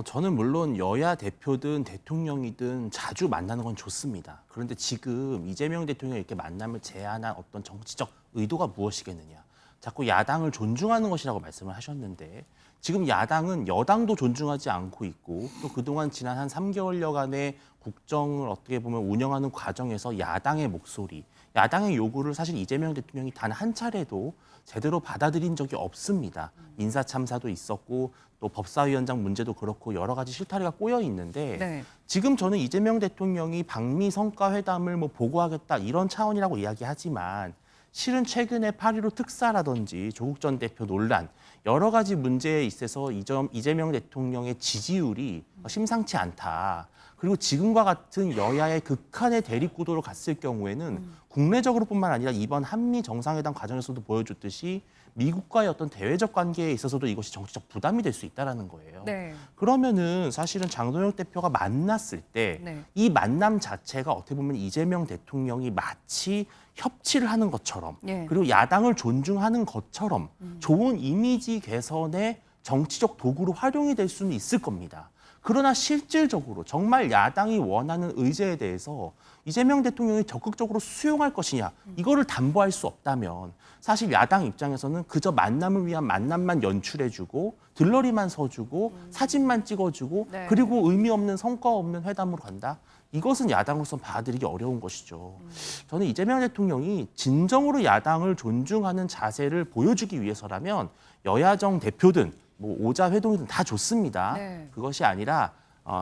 Speaker 13: 저는 물론 여야 대표든 대통령이든 자주 만나는 건 좋습니다. 그런데 지금 이재명 대통령이 이렇게 만남을 제안한 어떤 정치적 의도가 무엇이겠느냐. 자꾸 야당을 존중하는 것이라고 말씀을 하셨는데 지금 야당은 여당도 존중하지 않고 있고 또 그동안 지난 한 3개월여간의 국정을 어떻게 보면 운영하는 과정에서 야당의 목소리, 야당의 요구를 사실 이재명 대통령이 단 한 차례도 제대로 받아들인 적이 없습니다. 인사참사도 있었고 또 법사위원장 문제도 그렇고 여러 가지 실타래가 꼬여 있는데
Speaker 1: 네.
Speaker 13: 지금 저는 이재명 대통령이 방미 성과 회담을 뭐 보고하겠다 이런 차원이라고 이야기하지만 실은 최근에 8.15 특사라든지 조국 전 대표 논란 여러 가지 문제에 있어서 이재명 대통령의 지지율이 심상치 않다. 그리고 지금과 같은 여야의 극한의 대립 구도로 갔을 경우에는 국내적으로뿐만 아니라 이번 한미 정상회담 과정에서도 보여줬듯이 미국과의 어떤 대외적 관계에 있어서도 이것이 정치적 부담이 될 수 있다라는 거예요.
Speaker 1: 네.
Speaker 13: 그러면은 사실은 장동혁 대표가 만났을 때 이
Speaker 1: 네.
Speaker 13: 만남 자체가 어떻게 보면 이재명 대통령이 마치 협치를 하는 것처럼
Speaker 1: 예.
Speaker 13: 그리고 야당을 존중하는 것처럼 좋은 이미지 개선의 정치적 도구로 활용이 될 수는 있을 겁니다. 그러나 실질적으로 정말 야당이 원하는 의제에 대해서 이재명 대통령이 적극적으로 수용할 것이냐 이거를 담보할 수 없다면 사실 야당 입장에서는 그저 만남을 위한 만남만 연출해주고 들러리만 서주고 사진만 찍어주고
Speaker 1: 네.
Speaker 13: 그리고 의미 없는 성과 없는 회담으로 간다. 이것은 야당으로서는 받아들이기 어려운 것이죠. 저는 이재명 대통령이 진정으로 야당을 존중하는 자세를 보여주기 위해서라면 여야정 대표든 뭐 오자 회동이든 다 좋습니다.
Speaker 1: 네.
Speaker 13: 그것이 아니라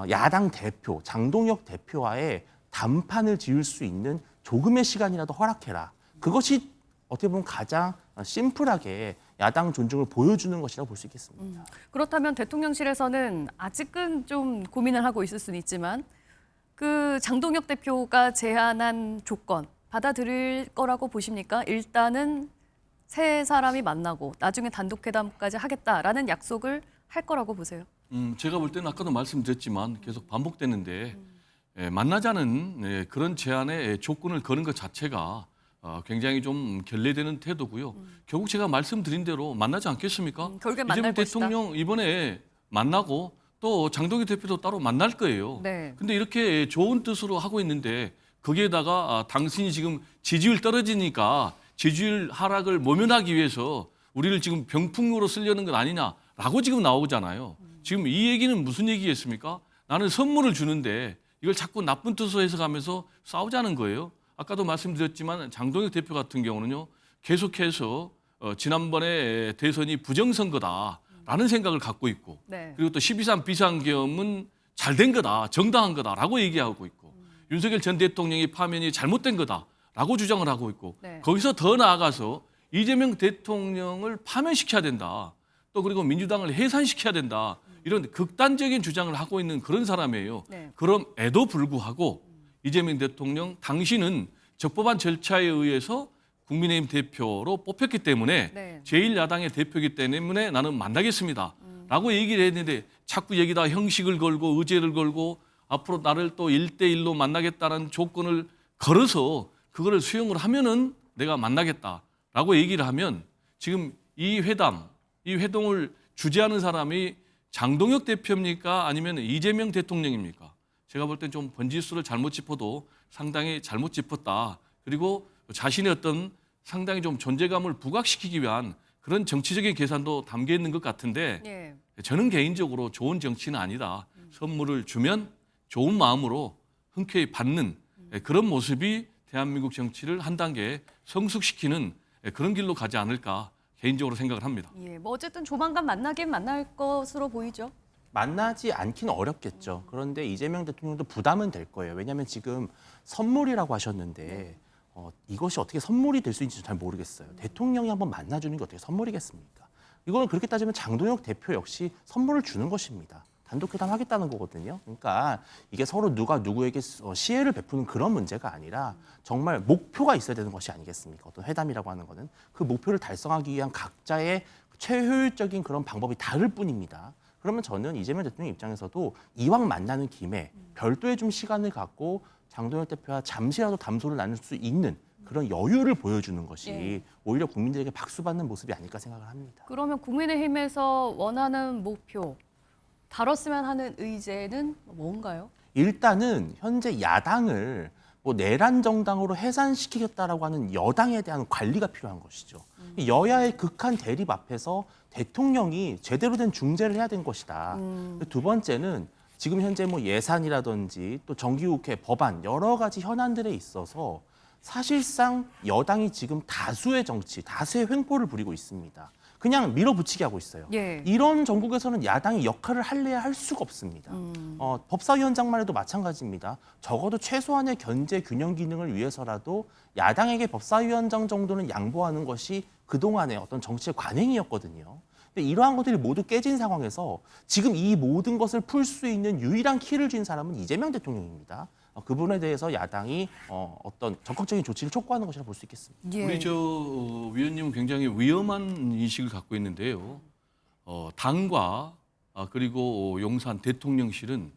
Speaker 13: 야당 대표 장동혁 대표와의 담판을 지을 수 있는 조금의 시간이라도 허락해라. 그것이 어떻게 보면 가장 심플하게 야당 존중을 보여주는 것이라고 볼 수 있겠습니다.
Speaker 1: 그렇다면 대통령실에서는 아직은 좀 고민을 하고 있을 수는 있지만 그 장동혁 대표가 제안한 조건 받아들일 거라고 보십니까? 일단은 세 사람이 만나고 나중에 단독 회담까지 하겠다라는 약속을 할 거라고 보세요.
Speaker 12: 제가 볼 때는 아까도 말씀드렸지만 계속 반복되는데 만나자는 그런 제안에 조건을 거는 것 자체가 굉장히 좀 결례되는 태도고요. 결국 제가 말씀드린 대로 만나지 않겠습니까?
Speaker 1: 결국에 만날
Speaker 12: 이재명
Speaker 1: 것이다.
Speaker 12: 대통령 이번에 만나고 또 장동혁 대표도 따로 만날 거예요.
Speaker 1: 네.
Speaker 12: 근데 이렇게 좋은 뜻으로 하고 있는데 거기에다가 당신이 지금 지지율 떨어지니까 지지율 하락을 모면하기 위해서 우리를 지금 병풍으로 쓰려는 것 아니냐라고 지금 나오잖아요. 지금 이 얘기는 무슨 얘기겠습니까? 나는 선물을 주는데 이걸 자꾸 나쁜 뜻으로 해석하면서 싸우자는 거예요. 아까도 말씀드렸지만 장동혁 대표 같은 경우는요. 계속해서 지난번에 대선이 부정선거다라는 생각을 갖고 있고
Speaker 1: 네.
Speaker 12: 그리고 또 12.3 비상계엄은 잘된 거다, 정당한 거다라고 얘기하고 있고 윤석열 전 대통령이 파면이 잘못된 거다라고 주장을 하고 있고
Speaker 1: 네.
Speaker 12: 거기서 더 나아가서 이재명 대통령을 파면시켜야 된다. 또 그리고 민주당을 해산시켜야 된다. 이런 극단적인 주장을 하고 있는 그런 사람이에요.
Speaker 1: 네.
Speaker 12: 그럼에도 불구하고 이재명 대통령 당신은 적법한 절차에 의해서 국민의힘 대표로 뽑혔기 때문에
Speaker 1: 네.
Speaker 12: 제1야당의 대표이기 때문에 나는 만나겠습니다. 라고 얘기를 했는데 자꾸 여기다 형식을 걸고 의제를 걸고 앞으로 나를 또 1대1로 만나겠다는 조건을 걸어서 그거를 수용을 하면은 내가 만나겠다라고 얘기를 하면 지금 이 회동을 주재하는 사람이 장동혁 대표입니까? 아니면 이재명 대통령입니까? 제가 볼 땐 좀 번지수를 잘못 짚어도 상당히 잘못 짚었다. 그리고 자신의 어떤 상당히 좀 존재감을 부각시키기 위한 그런 정치적인 계산도 담겨 있는 것 같은데
Speaker 1: 예.
Speaker 12: 저는 개인적으로 좋은 정치는 아니다. 선물을 주면 좋은 마음으로 흔쾌히 받는 그런 모습이 대한민국 정치를 한 단계 성숙시키는 그런 길로 가지 않을까 개인적으로 생각을 합니다.
Speaker 1: 예. 뭐 어쨌든 조만간 만나긴 만날 것으로 보이죠.
Speaker 13: 만나지 않기는 어렵겠죠. 그런데 이재명 대통령도 부담은 될 거예요. 왜냐하면 지금 선물이라고 하셨는데 이것이 어떻게 선물이 될 수 있는지 잘 모르겠어요. 대통령이 한번 만나주는 게 어떻게 선물이겠습니까? 이거는 그렇게 따지면 장동혁 대표 역시 선물을 주는 것입니다. 단독회담 하겠다는 거거든요. 그러니까 이게 서로 누가 누구에게 시혜를 베푸는 그런 문제가 아니라 정말 목표가 있어야 되는 것이 아니겠습니까? 어떤 회담이라고 하는 거는 그 목표를 달성하기 위한 각자의 최효율적인 그런 방법이 다를 뿐입니다. 그러면 저는 이재명 대통령 입장에서도 이왕 만나는 김에 별도의 좀 시간을 갖고 장동혁 대표와 잠시라도 담소를 나눌 수 있는 그런 여유를 보여주는 것이
Speaker 1: 예.
Speaker 13: 오히려 국민들에게 박수받는 모습이 아닐까 생각을 합니다.
Speaker 1: 그러면 국민의힘에서 원하는 목표, 다뤘으면 하는 의제는 뭔가요?
Speaker 13: 일단은 현재 야당을 뭐 내란 정당으로 해산시키겠다라고 하는 여당에 대한 관리가 필요한 것이죠. 여야의 극한 대립 앞에서 대통령이 제대로 된 중재를 해야 된 것이다. 두 번째는 지금 현재 뭐 예산이라든지 또 정기국회 법안 여러 가지 현안들에 있어서 사실상 여당이 지금 다수의 정치, 다수의 횡포를 부리고 있습니다. 그냥 밀어붙이게 하고 있어요.
Speaker 1: 예.
Speaker 13: 이런 전국에서는 야당이 역할을 할래야 할 수가 없습니다. 법사위원장만 해도 마찬가지입니다. 적어도 최소한의 견제 균형 기능을 위해서라도 야당에게 법사위원장 정도는 양보하는 것이 그동안의 어떤 정치의 관행이었거든요. 근데 이러한 것들이 모두 깨진 상황에서 지금 이 모든 것을 풀 수 있는 유일한 키를 쥔 사람은 이재명 대통령입니다. 그 부분에 대해서 야당이 어떤 적극적인 조치를 촉구하는 것이라 볼 수 있겠습니다.
Speaker 1: 예.
Speaker 12: 우리 위원님은 굉장히 위험한 인식을 갖고 있는데요. 당과 그리고 용산 대통령실은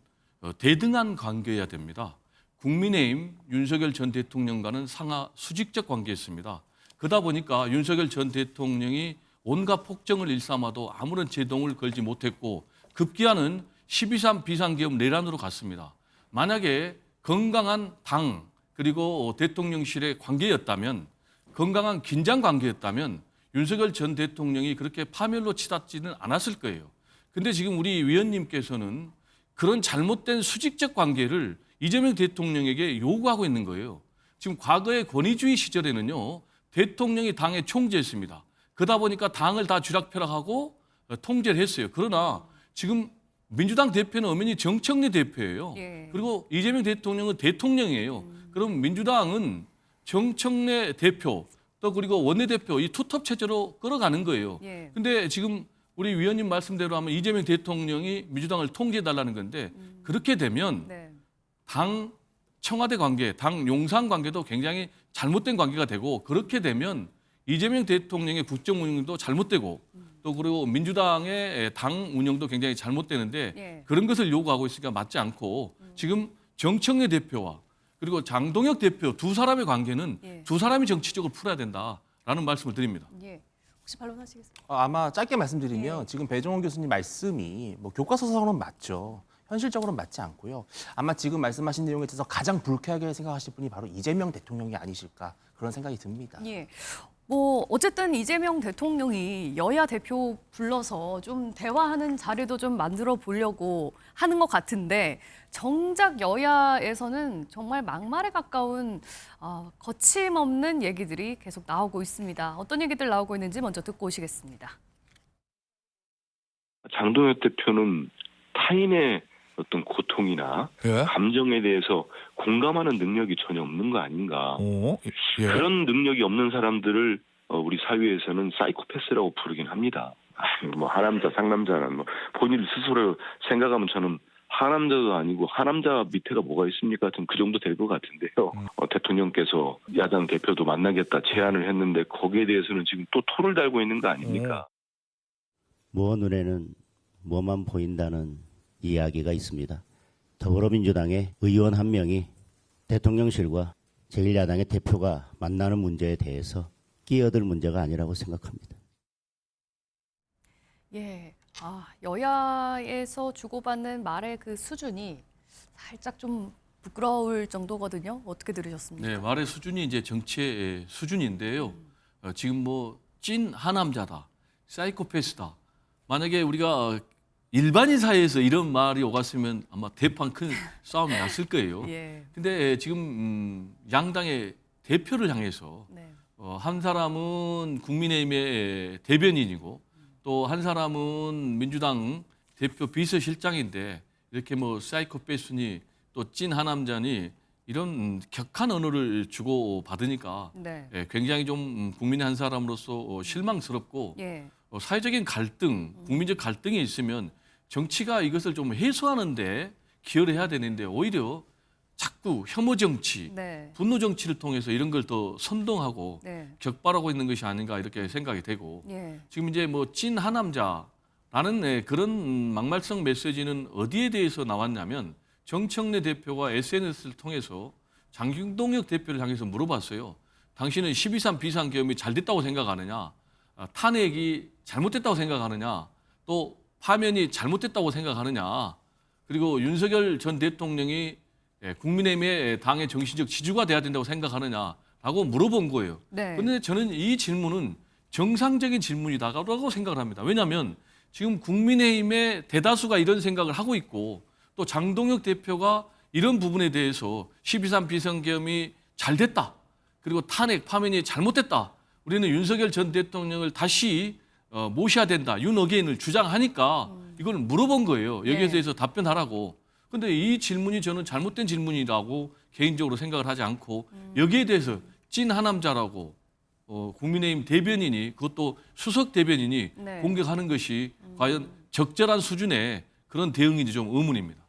Speaker 12: 대등한 관계여야 됩니다. 국민의힘 윤석열 전 대통령과는 상하 수직적 관계였습니다. 그러다 보니까 윤석열 전 대통령이 온갖 폭정을 일삼아도 아무런 제동을 걸지 못했고 급기야는 12.3 비상계엄 내란으로 갔습니다. 만약에 건강한 당 그리고 대통령실의 관계였다면 건강한 긴장 관계였다면 윤석열 전 대통령이 그렇게 파멸로 치닫지는 않았을 거예요. 근데 지금 우리 위원님께서는 그런 잘못된 수직적 관계를 이재명 대통령에게 요구하고 있는 거예요. 지금 과거의 권위주의 시절에는요. 대통령이 당의 총재였습니다. 그러다 보니까 당을 다 쥐락펴락하고 통제를 했어요. 그러나 지금 민주당 대표는 엄연히 정청래 대표예요.
Speaker 1: 예.
Speaker 12: 그리고 이재명 대통령은 대통령이에요. 그럼 민주당은 정청래 대표 또 그리고 원내대표 이 투톱 체제로 끌어가는 거예요.
Speaker 1: 예.
Speaker 12: 근데 지금 우리 위원님 말씀대로 하면 이재명 대통령이 민주당을 통제해달라는 건데 그렇게 되면
Speaker 1: 네.
Speaker 12: 당 청와대 관계, 당 용산 관계도 굉장히 잘못된 관계가 되고 그렇게 되면 이재명 대통령의 국정 운영도 잘못되고 또 그리고 민주당의 당 운영도 굉장히 잘못되는데
Speaker 1: 예.
Speaker 12: 그런 것을 요구하고 있으니까 맞지 않고 지금 정청래 대표와 그리고 장동혁 대표 두 사람의 관계는
Speaker 1: 예.
Speaker 12: 두 사람이 정치적으로 풀어야 된다라는 말씀을 드립니다.
Speaker 1: 예. 혹시 반론하시겠어요?
Speaker 13: 아마 짧게 말씀드리면 지금 배종원 교수님 말씀이 뭐 교과서상으로는 맞죠. 현실적으로는 맞지 않고요. 아마 지금 말씀하신 내용에 있어서 가장 불쾌하게 생각하실 분이 바로 이재명 대통령이 아니실까 그런 생각이 듭니다.
Speaker 1: 예. 뭐 어쨌든 이재명 대통령이 여야 대표 불러서 좀 대화하는 자리도 좀 만들어 보려고 하는 것 같은데 정작 여야에서는 정말 막말에 가까운 거침없는 얘기들이 계속 나오고 있습니다. 어떤 얘기들 나오고 있는지 먼저 듣고 오시겠습니다.
Speaker 14: 장동혁 대표는 타인의 어떤 고통이나 감정에 대해서 공감하는 능력이 전혀 없는 거 아닌가. 그런 능력이 없는 사람들을 우리 사회에서는 사이코패스라고 부르긴 합니다. 뭐 하남자, 상남자는 뭐 본인 스스로 생각하면 저는 하남자도 아니고 하남자 밑에가 뭐가 있습니까? 좀 그 정도 될 것 같은데요. 대통령께서 야당 대표도 만나겠다 제안을 했는데 거기에 대해서는 지금 또 토를 달고 있는 거 아닙니까?
Speaker 10: 뭐 눈에는 뭐만 보인다는 이야기가 있습니다. 더불어민주당의 의원 한 명이 대통령실과 제1야당의 대표가 만나는 문제에 대해서 끼어들 문제가 아니라고 생각합니다.
Speaker 1: 예. 여야에서 주고받는 말의 그 수준이 살짝 좀 부끄러울 정도거든요. 어떻게 들으셨습니까?
Speaker 12: 네, 말의 수준이 이제 정치의 수준인데요. 지금 뭐 찐 하남자다, 사이코패스다. 만약에 우리가 일반인 사이에서 이런 말이 오갔으면 아마 대판 큰 싸움이 났을 거예요.
Speaker 1: 예.
Speaker 12: 근데 지금 양당의 대표를 향해서
Speaker 1: 네.
Speaker 12: 한 사람은 국민의힘의 대변인이고 또 한 사람은 민주당 대표 비서실장인데 이렇게 뭐 사이코패스니 또 찐 하남자니 이런 격한 언어를 주고 받으니까
Speaker 1: 네.
Speaker 12: 굉장히 좀 국민의 한 사람으로서 실망스럽고
Speaker 1: 예.
Speaker 12: 사회적인 갈등, 국민적 갈등이 있으면 정치가 이것을 좀 해소하는데 기여를 해야 되는데 오히려 자꾸 혐오 정치,
Speaker 1: 네.
Speaker 12: 분노 정치를 통해서 이런 걸 더 선동하고
Speaker 1: 네.
Speaker 12: 격발하고 있는 것이 아닌가 이렇게 생각이 되고
Speaker 1: 예.
Speaker 12: 지금 이제 뭐 찐 하남자라는 그런 막말성 메시지는 어디에 대해서 나왔냐면 정청래 대표가 SNS를 통해서 장동혁 대표를 향해서 물어봤어요. 당신은 12.3 비상계엄이 잘 됐다고 생각하느냐? 탄핵이 잘못됐다고 생각하느냐? 또 파면이 잘못됐다고 생각하느냐? 그리고 윤석열 전 대통령이 국민의힘의 당의 정신적 지주가 돼야 된다고 생각하느냐라고 물어본 거예요.
Speaker 1: 네.
Speaker 12: 그런데 저는 이 질문은 정상적인 질문이다라고 생각을 합니다. 왜냐하면 지금 국민의힘의 대다수가 이런 생각을 하고 있고 또 장동혁 대표가 이런 부분에 대해서 12.3 비상계엄이 잘 됐다. 그리고 탄핵, 파면이 잘못됐다. 우리는 윤석열 전 대통령을 다시 모셔야 된다. 윤어게인을 주장하니까 이걸 물어본 거예요. 여기에
Speaker 1: 네.
Speaker 12: 대해서 답변하라고. 근데 이 질문이 저는 잘못된 질문이라고 개인적으로 생각을 하지 않고 여기에 대해서 찐 하남자라고 국민의힘 대변인이 그것도 수석 대변인이
Speaker 1: 네.
Speaker 12: 공격하는 것이 과연 적절한 수준의 그런 대응인지 좀 의문입니다.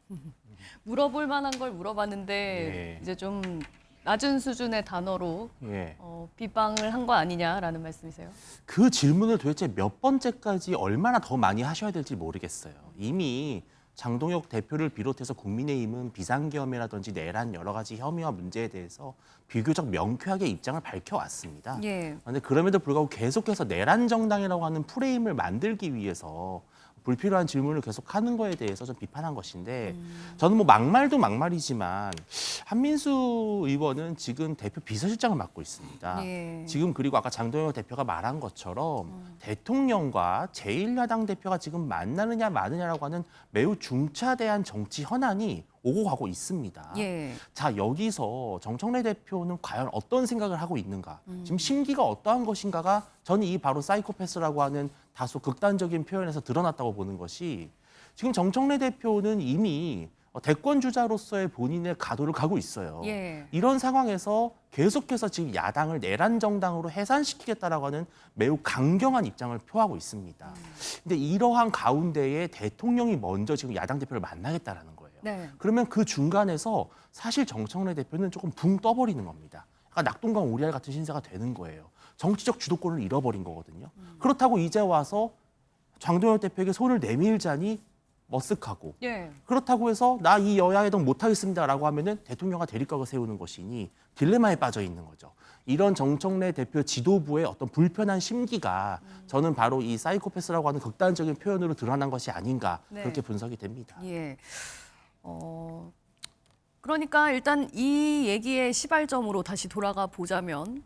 Speaker 1: 물어볼 만한 걸 물어봤는데
Speaker 13: 예.
Speaker 1: 이제 좀 낮은 수준의 단어로
Speaker 13: 예.
Speaker 1: 비방을 한 거 아니냐라는 말씀이세요?
Speaker 13: 그 질문을 도대체 몇 번째까지 얼마나 더 많이 하셔야 될지 모르겠어요. 이미 장동혁 대표를 비롯해서 국민의힘은 비상계엄이라든지 내란 여러 가지 혐의와 문제에 대해서 비교적 명쾌하게 입장을 밝혀왔습니다.
Speaker 1: 예.
Speaker 13: 그런데 그럼에도 불구하고 계속해서 내란 정당이라고 하는 프레임을 만들기 위해서 불필요한 질문을 계속하는 거에 대해서 좀 비판한 것인데 저는 뭐 막말도 막말이지만 한민수 의원은 지금 대표 비서실장을 맡고 있습니다.
Speaker 1: 예.
Speaker 13: 지금 그리고 아까 장동혁 대표가 말한 것처럼 대통령과 제1야당 대표가 지금 만나느냐 마느냐라고 하는 매우 중차대한 정치 현안이 오고 가고 있습니다.
Speaker 1: 예.
Speaker 13: 자, 여기서 정청래 대표는 과연 어떤 생각을 하고 있는가? 지금 심기가 어떠한 것인가가 저는 이 바로 사이코패스라고 하는 다소 극단적인 표현에서 드러났다고 보는 것이 지금 정청래 대표는 이미 대권 주자로서의 본인의 가도를 가고 있어요.
Speaker 1: 예.
Speaker 13: 이런 상황에서 계속해서 지금 야당을 내란 정당으로 해산시키겠다라고 하는 매우 강경한 입장을 표하고 있습니다. 근데 이러한 가운데에 대통령이 먼저 지금 야당 대표를 만나겠다라는 거예요.
Speaker 1: 네.
Speaker 13: 그러면 그 중간에서 사실 정청래 대표는 조금 붕 떠버리는 겁니다. 약간 낙동강 오리알 같은 신세가 되는 거예요. 정치적 주도권을 잃어버린 거거든요. 그렇다고 이제 와서 장동혁 대표에게 손을 내밀자니 머쓱하고
Speaker 1: 예.
Speaker 13: 그렇다고 해서 나 이 여야회동 못하겠습니다라고 하면은 대통령과 대립각을 세우는 것이니 딜레마에 빠져 있는 거죠. 이런 정청래 대표 지도부의 어떤 불편한 심기가 저는 바로 이 사이코패스라고 하는 극단적인 표현으로 드러난 것이 아닌가
Speaker 1: 네.
Speaker 13: 그렇게 분석이 됩니다.
Speaker 1: 예. 그러니까 일단 이 얘기의 시발점으로 다시 돌아가 보자면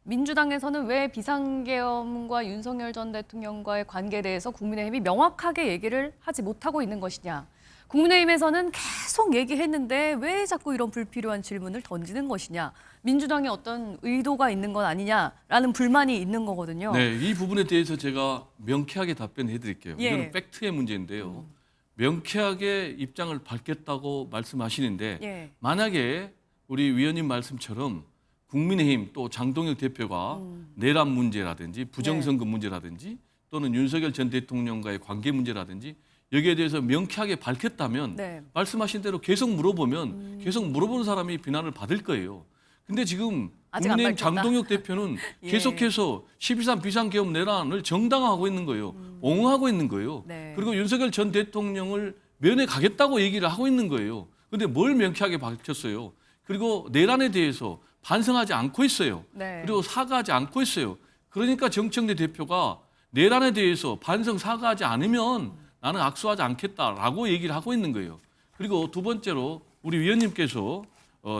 Speaker 1: 민주당에서는 왜 비상계엄과 윤석열 전 대통령과의 관계에 대해서 국민의힘이 명확하게 얘기를 하지 못하고 있는 것이냐. 국민의힘에서는 계속 얘기했는데 왜 자꾸 이런 불필요한 질문을 던지는 것이냐. 민주당에 어떤 의도가 있는 건 아니냐라는 불만이 있는 거거든요.
Speaker 12: 네, 이 부분에 대해서 제가 명쾌하게 답변해 드릴게요.
Speaker 1: 예.
Speaker 12: 이거는 팩트의 문제인데요. 명쾌하게 입장을 밝겠다고 말씀하시는데
Speaker 1: 예.
Speaker 12: 만약에 우리 위원님 말씀처럼 국민의힘 또 장동혁 대표가 내란 문제라든지 부정선거 문제라든지 또는 윤석열 전 대통령과의 관계 문제라든지 여기에 대해서 명쾌하게 밝혔다면
Speaker 1: 네.
Speaker 12: 말씀하신 대로 계속 물어보면 계속 물어보는 사람이 비난을 받을 거예요. 근데 지금
Speaker 1: 아직 안
Speaker 12: 국민의힘
Speaker 1: 밝혔다.
Speaker 12: 장동혁 대표는
Speaker 1: 예.
Speaker 12: 계속해서 12.3 비상계엄 내란을 정당화하고 있는 거예요. 옹호하고 있는 거예요.
Speaker 1: 네.
Speaker 12: 그리고 윤석열 전 대통령을 면회 가겠다고 얘기를 하고 있는 거예요. 근데 뭘 명쾌하게 밝혔어요. 그리고 내란에 대해서 반성하지 않고 있어요.
Speaker 1: 네.
Speaker 12: 그리고 사과하지 않고 있어요. 그러니까 정청래 대표가 내란에 대해서 반성 사과하지 않으면 나는 악수하지 않겠다라고 얘기를 하고 있는 거예요. 그리고 두 번째로 우리 위원님께서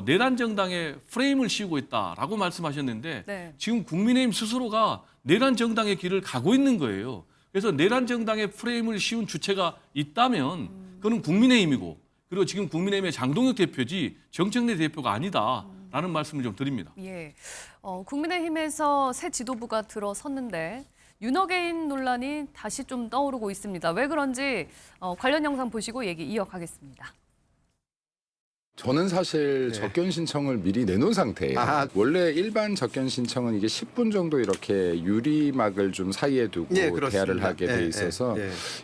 Speaker 12: 내란 정당의 프레임을 씌우고 있다라고 말씀하셨는데
Speaker 1: 네.
Speaker 12: 지금 국민의힘 스스로가 내란 정당의 길을 가고 있는 거예요. 그래서 내란 정당의 프레임을 씌운 주체가 있다면 그건 국민의힘이고 그리고 지금 국민의힘의 장동혁 대표지 정청래 대표가 아니다라는 말씀을 좀 드립니다.
Speaker 1: 예. 국민의힘에서 새 지도부가 들어섰는데 윤어게인 논란이 다시 좀 떠오르고 있습니다. 왜 그런지 관련 영상 보시고 얘기 이어가겠습니다.
Speaker 15: 저는 사실 접견 신청을 미리 내놓은 상태예요. 원래 일반 접견 신청은 이게 10분 정도 이렇게 유리막을 좀 사이에 두고 대화를 하게 돼 있어서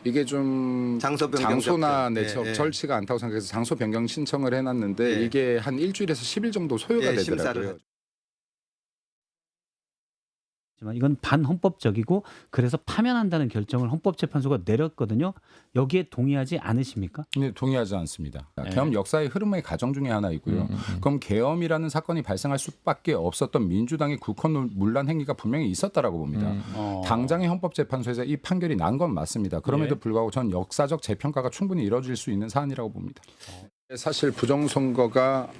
Speaker 15: 이게 좀 장소나 절치가 않다고 생각해서 장소 변경 신청을 해놨는데 이게 한 일주일에서 10일 정도 소요가 되더라고요.
Speaker 16: 이건 반헌법적이고 그래서 파면한다는 결정을 헌법재판소가 내렸거든요. 여기에 동의하지 않으십니까?
Speaker 17: 네, 동의하지 않습니다. 계엄 역사의 흐름의 과정 중에 하나이고요. 그럼 계엄이라는 사건이 발생할 수밖에 없었던 민주당의 국헌 문란 행위가 분명히 있었다라고 봅니다. 당장의 헌법재판소에서 이 판결이 난 건 맞습니다. 그럼에도 불구하고 전 역사적 재평가가 충분히 이뤄질 수 있는 사안이라고 봅니다.
Speaker 15: 사실 부정선거가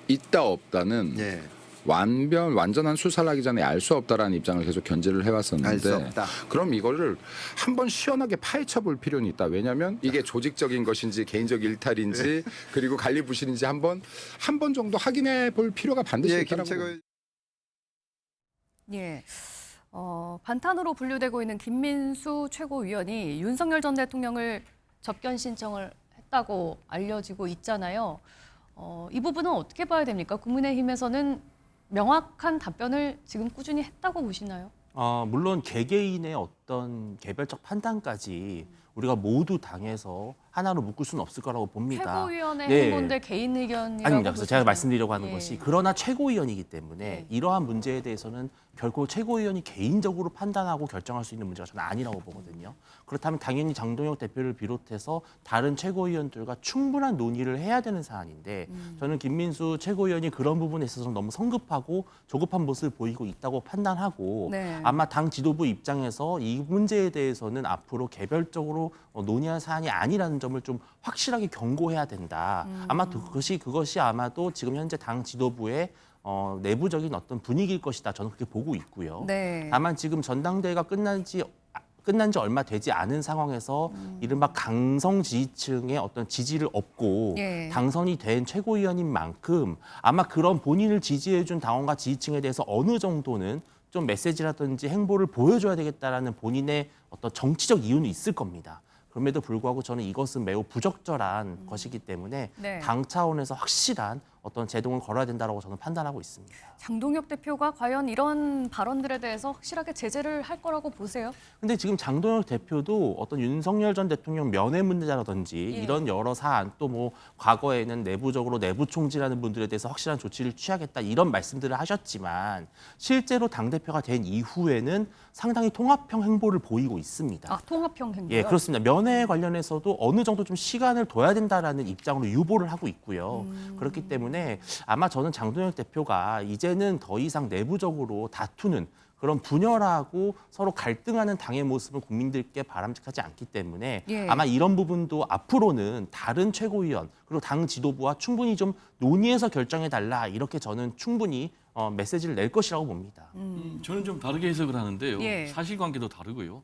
Speaker 15: 있다 없다는 완전한 수사를 하기 전에 알 수 없다라는 입장을 계속 견지를 해왔었는데 그럼 이거를 한번 시원하게 파헤쳐 볼 필요는 있다. 왜냐하면 이게 조직적인 것인지 개인적 일탈인지 그리고 관리부실인지 한 번 정도 확인해 볼 필요가 반드시 있다고 봅니다.
Speaker 1: 예. 반탄으로 분류되고 있는 김민수 최고위원이 윤석열 전 대통령을 접견 신청을 했다고 알려지고 있잖아요. 이 부분은 어떻게 봐야 됩니까? 국민의힘에서는 명확한 답변을 지금 꾸준히 했다고 보시나요?
Speaker 13: 물론 개개인의 어떤 개별적 판단까지 우리가 모두 당해서 하나로 묶을 수는 없을 거라고 봅니다.
Speaker 1: 최고위원의
Speaker 13: 네.
Speaker 1: 행보인데 개인 의견이라고
Speaker 13: 아닙니다. 그래서 제가
Speaker 1: 보시나요?
Speaker 13: 말씀드리려고 하는
Speaker 1: 예.
Speaker 13: 것이 그러나 최고위원이기 때문에 이러한 문제에 대해서는 결코 최고위원이 개인적으로 판단하고 결정할 수 있는 문제가 저는 아니라고 보거든요. 그렇다면 당연히 장동혁 대표를 비롯해서 다른 최고위원들과 충분한 논의를 해야 되는 사안인데 저는 김민수 최고위원이 그런 부분에 있어서 너무 성급하고 조급한 모습을 보이고 있다고 판단하고
Speaker 1: 네.
Speaker 13: 아마 당 지도부 입장에서 이 문제에 대해서는 앞으로 개별적으로 논의할 사안이 아니라는 점을 좀 확실하게 경고해야 된다. 아마 그것이 아마도 지금 현재 당 지도부의 내부적인 어떤 분위기일 것이다. 저는 그렇게 보고 있고요.
Speaker 1: 네.
Speaker 13: 다만 지금 전당대회가 끝난 지 얼마 되지 않은 상황에서 이른바 강성 지지층의 어떤 지지를 얻고
Speaker 1: 예.
Speaker 13: 당선이 된 최고위원인 만큼 아마 그런 본인을 지지해준 당원과 지지층에 대해서 어느 정도는 좀 메시지라든지 행보를 보여줘야 되겠다라는 본인의 어떤 정치적 이유는 있을 겁니다. 그럼에도 불구하고 저는 이것은 매우 부적절한 것이기 때문에
Speaker 1: 네.
Speaker 13: 당 차원에서 확실한 어떤 제동을 걸어야 된다고 저는 판단하고 있습니다.
Speaker 1: 장동혁 대표가 과연 이런 발언들에 대해서 확실하게 제재를 할 거라고 보세요?
Speaker 13: 근데 지금 장동혁 대표도 어떤 윤석열 전 대통령 면회 문제라든지
Speaker 1: 예.
Speaker 13: 이런 여러 사안 또 뭐 과거에는 내부적으로 내부 총질하는 분들에 대해서 확실한 조치를 취하겠다 이런 말씀들을 하셨지만 실제로 당대표가 된 이후에는 상당히 통합형 행보를 보이고 있습니다.
Speaker 1: 아, 통합형 행보요?
Speaker 13: 예, 그렇습니다. 면회 관련해서도 어느 정도 좀 시간을 둬야 된다라는 입장으로 유보를 하고 있고요. 그렇기 때문에 아마 저는 장동혁 대표가 이제는 더 이상 내부적으로 다투는 그런 분열하고 서로 갈등하는 당의 모습을 국민들께 바람직하지 않기 때문에
Speaker 1: 예.
Speaker 13: 아마 이런 부분도 앞으로는 다른 최고위원 그리고 당 지도부와 충분히 좀 논의해서 결정해달라 이렇게 저는 충분히 메시지를 낼 것이라고 봅니다.
Speaker 12: 저는 좀 다르게 해석을 하는데요.
Speaker 1: 예.
Speaker 12: 사실관계도 다르고요.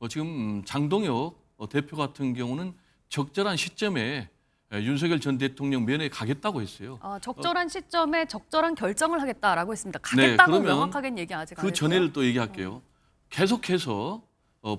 Speaker 12: 지금 장동혁 대표 같은 경우는 적절한 시점에 윤석열 전 대통령 면회 가겠다고 했어요.
Speaker 1: 적절한 시점에 적절한 결정을 하겠다라고 했습니다. 가겠다고
Speaker 12: 그러면
Speaker 1: 명확하게는 얘기 아직 안
Speaker 12: 그
Speaker 1: 했고요.
Speaker 12: 전에를 또 얘기할게요. 계속해서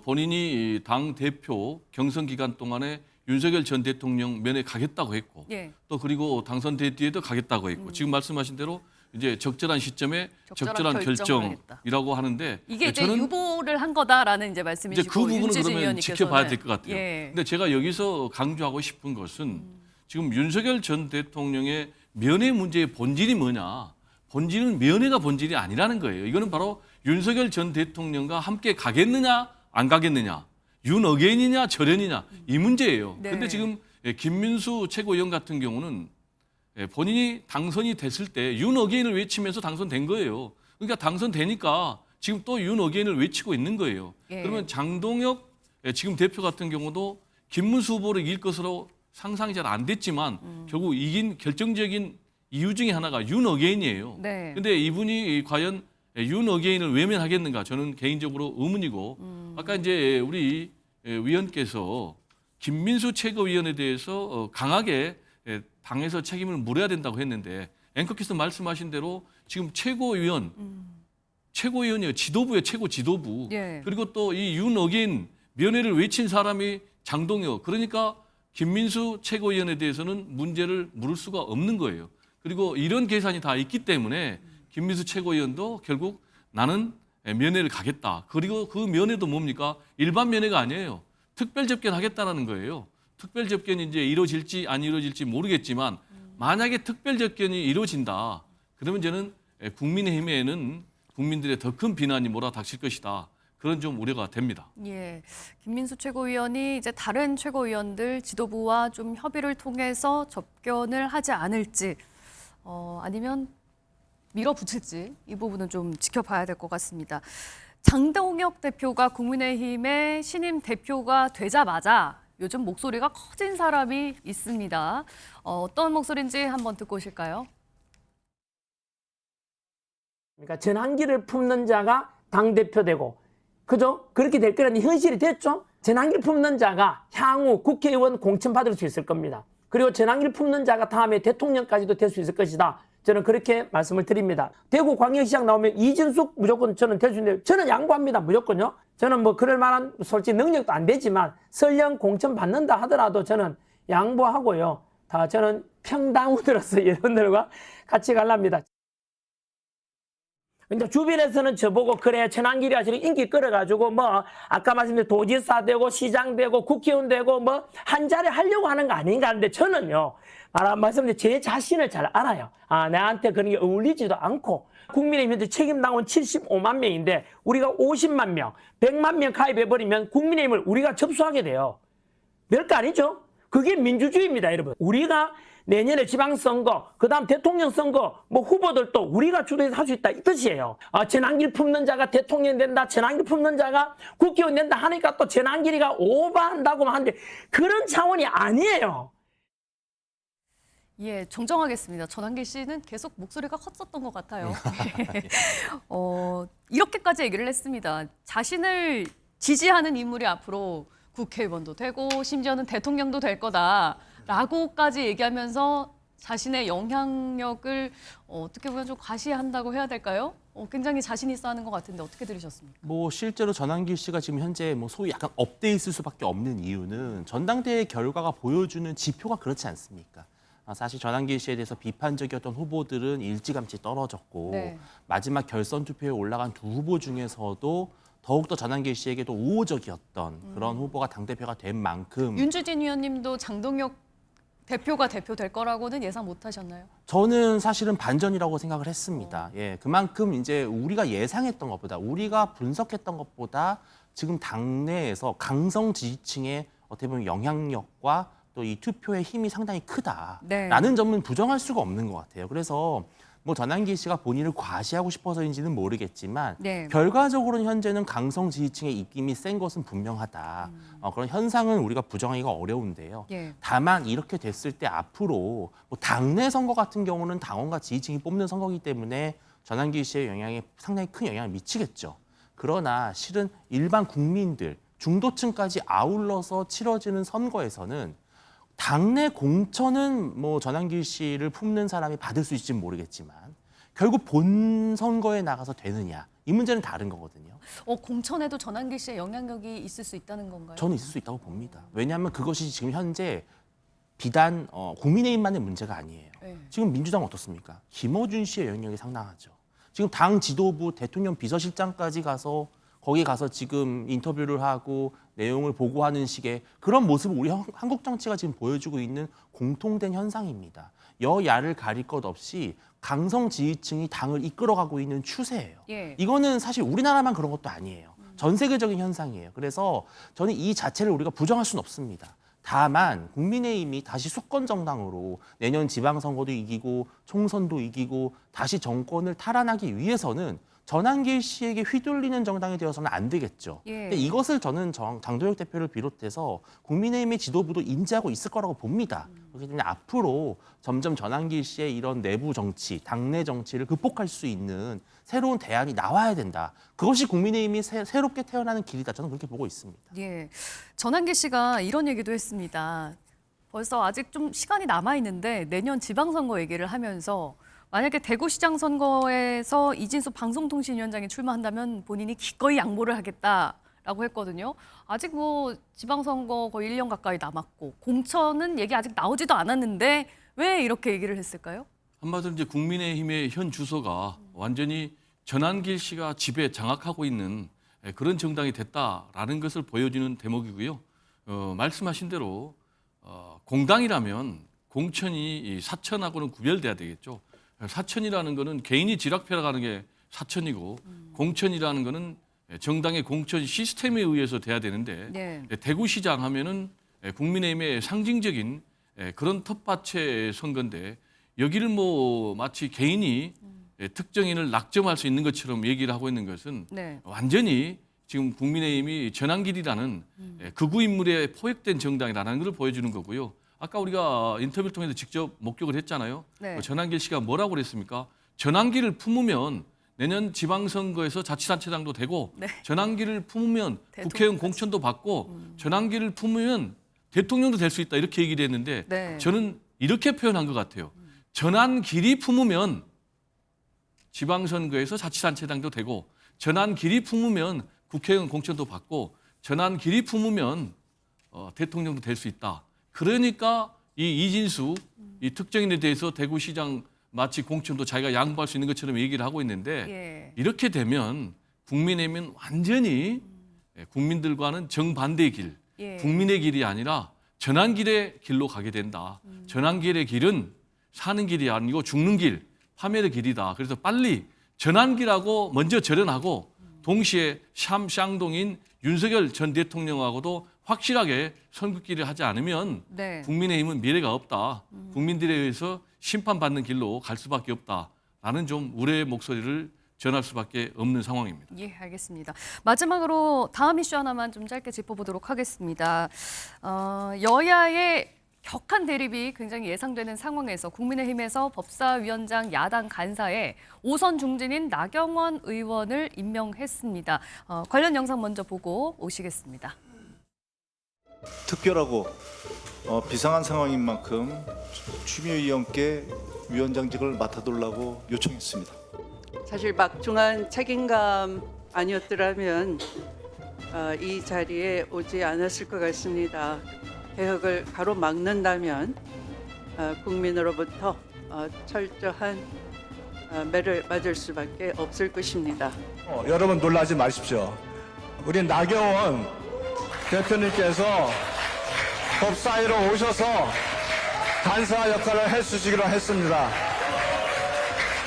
Speaker 12: 본인이 당 대표 경선 기간 동안에 윤석열 전 대통령 면회 가겠다고 했고
Speaker 1: 예.
Speaker 12: 또 그리고 당선된 뒤에도 가겠다고 했고 지금 말씀하신 대로 이제 적절한 시점에 적절한 결정이라고 하는데
Speaker 1: 이게 이제
Speaker 12: 저는
Speaker 1: 유보를 한 거다라는 이제 말씀이시고
Speaker 12: 이제 그 부분은
Speaker 1: 윤지진
Speaker 12: 그러면
Speaker 1: 의원님께서는.
Speaker 12: 지켜봐야 될 것 같아요.
Speaker 1: 예.
Speaker 12: 근데 제가 여기서 강조하고 싶은 것은 지금 윤석열 전 대통령의 면회 문제의 본질이 뭐냐? 본질은 면회가 본질이 아니라는 거예요. 이거는 바로 윤석열 전 대통령과 함께 가겠느냐 안 가겠느냐, 윤어게인이냐 절연이냐 이 문제예요.
Speaker 1: 네.
Speaker 12: 근데 지금 김민수 최고위원 같은 경우는 본인이 당선이 됐을 때 윤어게인을 외치면서 당선된 거예요. 그러니까 당선되니까 지금 또 윤어게인을 외치고 있는 거예요.
Speaker 1: 예.
Speaker 12: 그러면 장동혁 지금 대표 같은 경우도 김문수 후보를 이길 것으로 상상이 잘 안 됐지만 결국 이긴 결정적인 이유 중에 하나가 윤어게인이에요.
Speaker 1: 네.
Speaker 12: 근데 이분이 과연 윤어게인을 외면하겠는가 저는 개인적으로 의문이고 아까 이제 우리 위원께서 김민수 최고위원에 대해서 강하게 당에서 책임을 물어야 된다고 했는데 앵커께서 말씀하신 대로 지금 최고위원이요 지도부의 최고 지도부
Speaker 1: 예.
Speaker 12: 그리고 또 이 윤어게인 면회를 외친 사람이 장동혁 그러니까 김민수 최고위원에 대해서는 문제를 물을 수가 없는 거예요. 그리고 이런 계산이 다 있기 때문에 김민수 최고위원도 결국 나는 면회를 가겠다. 그리고 그 면회도 뭡니까? 일반 면회가 아니에요. 특별 접견하겠다는 거예요. 특별 접견이 이제 이루어질지 안 이루어질지 모르겠지만 만약에 특별 접견이 이루어진다. 그러면 저는 국민의힘에는 국민들의 더 큰 비난이 몰아닥칠 것이다. 그런 좀 우려가 됩니다.
Speaker 1: 예, 김민수 최고위원이 이제 다른 최고위원들 지도부와 좀 협의를 통해서 접견을 하지 않을지 아니면 밀어붙일지 이 부분은 좀 지켜봐야 될 것 같습니다. 장동혁 대표가 국민의힘의 신임 대표가 되자마자 요즘 목소리가 커진 사람이 있습니다. 어떤 목소리인지 한번 듣고 오실까요?
Speaker 18: 그러니까 전환기를 품는 자가 당대표 되고 그죠? 그렇게 될 거라는 현실이 됐죠? 전환기를 품는 자가 향후 국회의원 공천받을 수 있을 겁니다. 그리고 전환기를 품는 자가 다음에 대통령까지도 될 수 있을 것이다. 저는 그렇게 말씀을 드립니다. 대구 광역시장 나오면 이진숙 무조건 저는 될 수 있는데 저는 양보합니다. 무조건요. 저는 뭐 그럴 만한 솔직히 능력도 안 되지만 설령 공천 받는다 하더라도 저는 양보하고요. 다 저는 평당우들로서 여러분들과 같이 가랍니다. 근데 주변에서는 저보고 그래 천안길이가 저렇게 인기 끌어가지고 뭐 아까 말씀드린 도지사 되고 시장 되고 국회의원 되고 뭐 한 자리 하려고 하는 거 아닌가 하는데 저는요 말씀드린 제 자신을 잘 알아요. 나한테 그런 게 어울리지도 않고 국민의힘 현재 책임당원 75만 명인데 우리가 50만 명, 100만 명 가입해버리면 국민의힘을 우리가 접수하게 돼요. 별거 아니죠? 그게 민주주의입니다, 여러분. 우리가 내년에 지방선거, 그다음 대통령 선거, 뭐 후보들도 우리가 주도해서 할 수 있다 이 뜻이에요. 전환길 품는 자가 대통령 된다, 전환길 품는 자가 국회의원 된다 하니까 또 전환길이가 오버한다고 하는데 그런 차원이 아니에요.
Speaker 1: 예, 정정하겠습니다. 전환길 씨는 계속 목소리가 컸었던 것 같아요. 이렇게까지 얘기를 했습니다. 자신을 지지하는 인물이 앞으로 국회의원도 되고 심지어는 대통령도 될 거다라고까지 얘기하면서 자신의 영향력을 어떻게 보면 좀 과시한다고 해야 될까요? 굉장히 자신 있어 하는 것 같은데 어떻게 들으셨습니까?
Speaker 13: 뭐 실제로 전환길 씨가 지금 현재 뭐 소위 약간 업돼 있을 수밖에 없는 이유는 전당대회 결과가 보여주는 지표가 그렇지 않습니까? 사실 전환길 씨에 대해서 비판적이었던 후보들은 일찌감치 떨어졌고
Speaker 1: 네.
Speaker 13: 마지막 결선 투표에 올라간 두 후보 중에서도 더욱더 전환길 씨에게도 우호적이었던 그런 후보가 당대표가 된 만큼
Speaker 1: 윤주진 의원님도 장동혁 대표가 대표될 거라고는 예상 못 하셨나요?
Speaker 13: 저는 사실은 반전이라고 생각을 했습니다. 예, 그만큼 이제 우리가 예상했던 것보다 우리가 분석했던 것보다 지금 당내에서 강성 지지층의 어떻게 보면 영향력과 또 이 투표의 힘이 상당히 크다라는 점은 부정할 수가 없는 것 같아요. 그래서 뭐 전환길 씨가 본인을 과시하고 싶어서인지는 모르겠지만 결과적으로는 현재는 강성 지지층의 입김이 센 것은 분명하다. 그런 현상은 우리가 부정하기가 어려운데요. 다만 이렇게 됐을 때 앞으로 뭐 당내 선거 같은 경우는 당원과 지지층이 뽑는 선거이기 때문에 전환길 씨의 영향에 상당히 큰 영향을 미치겠죠. 그러나 실은 일반 국민들, 중도층까지 아울러서 치러지는 선거에서는 당내 공천은 뭐 전환길 씨를 품는 사람이 받을 수 있을지는 모르겠지만 결국 본 선거에 나가서 되느냐 이 문제는 다른 거거든요.
Speaker 1: 공천에도 전환길 씨의 영향력이 있을 수 있다는 건가요?
Speaker 13: 저는 있을 수 있다고 봅니다. 왜냐하면 그것이 지금 현재 비단 국민의힘만의 문제가 아니에요. 지금 민주당 어떻습니까? 김어준 씨의 영향력이 상당하죠. 지금 당 지도부, 대통령 비서실장까지 가서 거기 가서 지금 인터뷰를 하고 내용을 보고하는 식의 그런 모습을 우리 한국 정치가 지금 보여주고 있는 공통된 현상입니다. 여야를 가릴 것 없이 강성 지지층이 당을 이끌어가고 있는 추세예요. 이거는 사실 우리나라만 그런 것도 아니에요. 전 세계적인 현상이에요. 그래서 저는 이 자체를 우리가 부정할 수는 없습니다. 다만 국민의힘이 다시 수권 정당으로 내년 지방선거도 이기고 총선도 이기고 다시 정권을 탈환하기 위해서는 전환길 씨에게 휘둘리는 정당이 되어서는 안 되겠죠. 근데 이것을 저는 장도혁 대표를 비롯해서 국민의힘의 지도부도 인지하고 있을 거라고 봅니다. 그렇기 때문에 앞으로 점점 전환길 씨의 이런 내부 정치, 당내 정치를 극복할 수 있는 새로운 대안이 나와야 된다. 그것이 국민의힘이 새롭게 태어나는 길이다. 저는 그렇게 보고 있습니다.
Speaker 1: 예, 전환길 씨가 이런 얘기도 했습니다. 벌써 아직 좀 시간이 남아 있는데 내년 지방선거 얘기를 하면서 만약에 대구시장 선거에서 이진수 방송통신위원장이 출마한다면 본인이 기꺼이 양보를 하겠다라고 했거든요. 아직 뭐 지방선거 거의 1년 가까이 남았고 공천은 얘기 아직 나오지도 않았는데 왜 이렇게 얘기를 했을까요?
Speaker 12: 한마디로 이제 국민의힘의 현 주소가 완전히 전환길 씨가 지배 장악하고 있는 그런 정당이 됐다라는 것을 보여주는 대목이고요. 말씀하신 대로 공당이라면 공천이 사천하고는 구별돼야 되겠죠. 사천이라는 거는 개인이 지락펴나가는 게 사천이고 공천이라는 거는 정당의 공천 시스템에 의해서 돼야 되는데 대구시장 하면은 국민의힘의 상징적인 그런 텃밭의 선거인데 여기를 뭐 마치 개인이 특정인을 낙점할 수 있는 것처럼 얘기를 하고 있는 것은 완전히 지금 국민의힘이 전환길이라는 극우 인물에 포획된 정당이라는 것을 보여주는 거고요. 아까 우리가 인터뷰를 통해서 직접 목격을 했잖아요. 전환길 씨가 뭐라고 그랬습니까? 전환길을 품으면 내년 지방선거에서 자치단체장도 되고 전환길을 품으면 국회의원 공천도 받고 전환길을 품으면 대통령도 될 수 있다 이렇게 얘기를 했는데 저는 이렇게 표현한 것 같아요. 전환길이 품으면 지방선거에서 자치단체장도 되고 전환길이 품으면 국회의원 공천도 받고 전환길이 품으면 대통령도 될 수 있다. 그러니까 이 이진수 이 특정인에 대해서 대구시장 마치 공천도 자기가 양보할 수 있는 것처럼 얘기를 하고 있는데
Speaker 1: 예.
Speaker 12: 이렇게 되면 국민의힘은 완전히 국민들과는 정반대의 길,
Speaker 1: 예.
Speaker 12: 국민의 길이 아니라 전환길의 길로 가게 된다. 전환길의 길은 사는 길이 아니고 죽는 길, 파멸의 길이다. 그래서 빨리 전환길하고 먼저 절연하고 동시에 샴쌍동인 윤석열 전 대통령하고도 확실하게 선긋기를 하지 않으면
Speaker 1: 네.
Speaker 12: 국민의힘은 미래가 없다. 국민들에 의해서 심판받는 길로 갈 수밖에 없다라는 좀 우려의 목소리를 전할 수밖에 없는 상황입니다.
Speaker 1: 예, 알겠습니다. 마지막으로 다음 이슈 하나만 좀 짧게 짚어보도록 하겠습니다. 여야의 격한 대립이 굉장히 예상되는 상황에서 국민의힘에서 법사위원장 야당 간사에 5선 중진인 나경원 의원을 임명했습니다. 관련 영상 먼저 보고 오시겠습니다.
Speaker 19: 특별하고 비상한 상황인 만큼 추미애 위원께 위원장직을 맡아달라고 요청했습니다.
Speaker 20: 사실 막중한 책임감 아니었더라면 이 자리에 오지 않았을 것 같습니다. 개혁을 가로막는다면 국민으로부터 철저한 매를 맞을 수밖에 없을 것입니다.
Speaker 21: 여러분 놀라지 마십시오. 우리 나경원 대표님께서 법사위로 오셔서 간사 역할을 해주시기로 했습니다.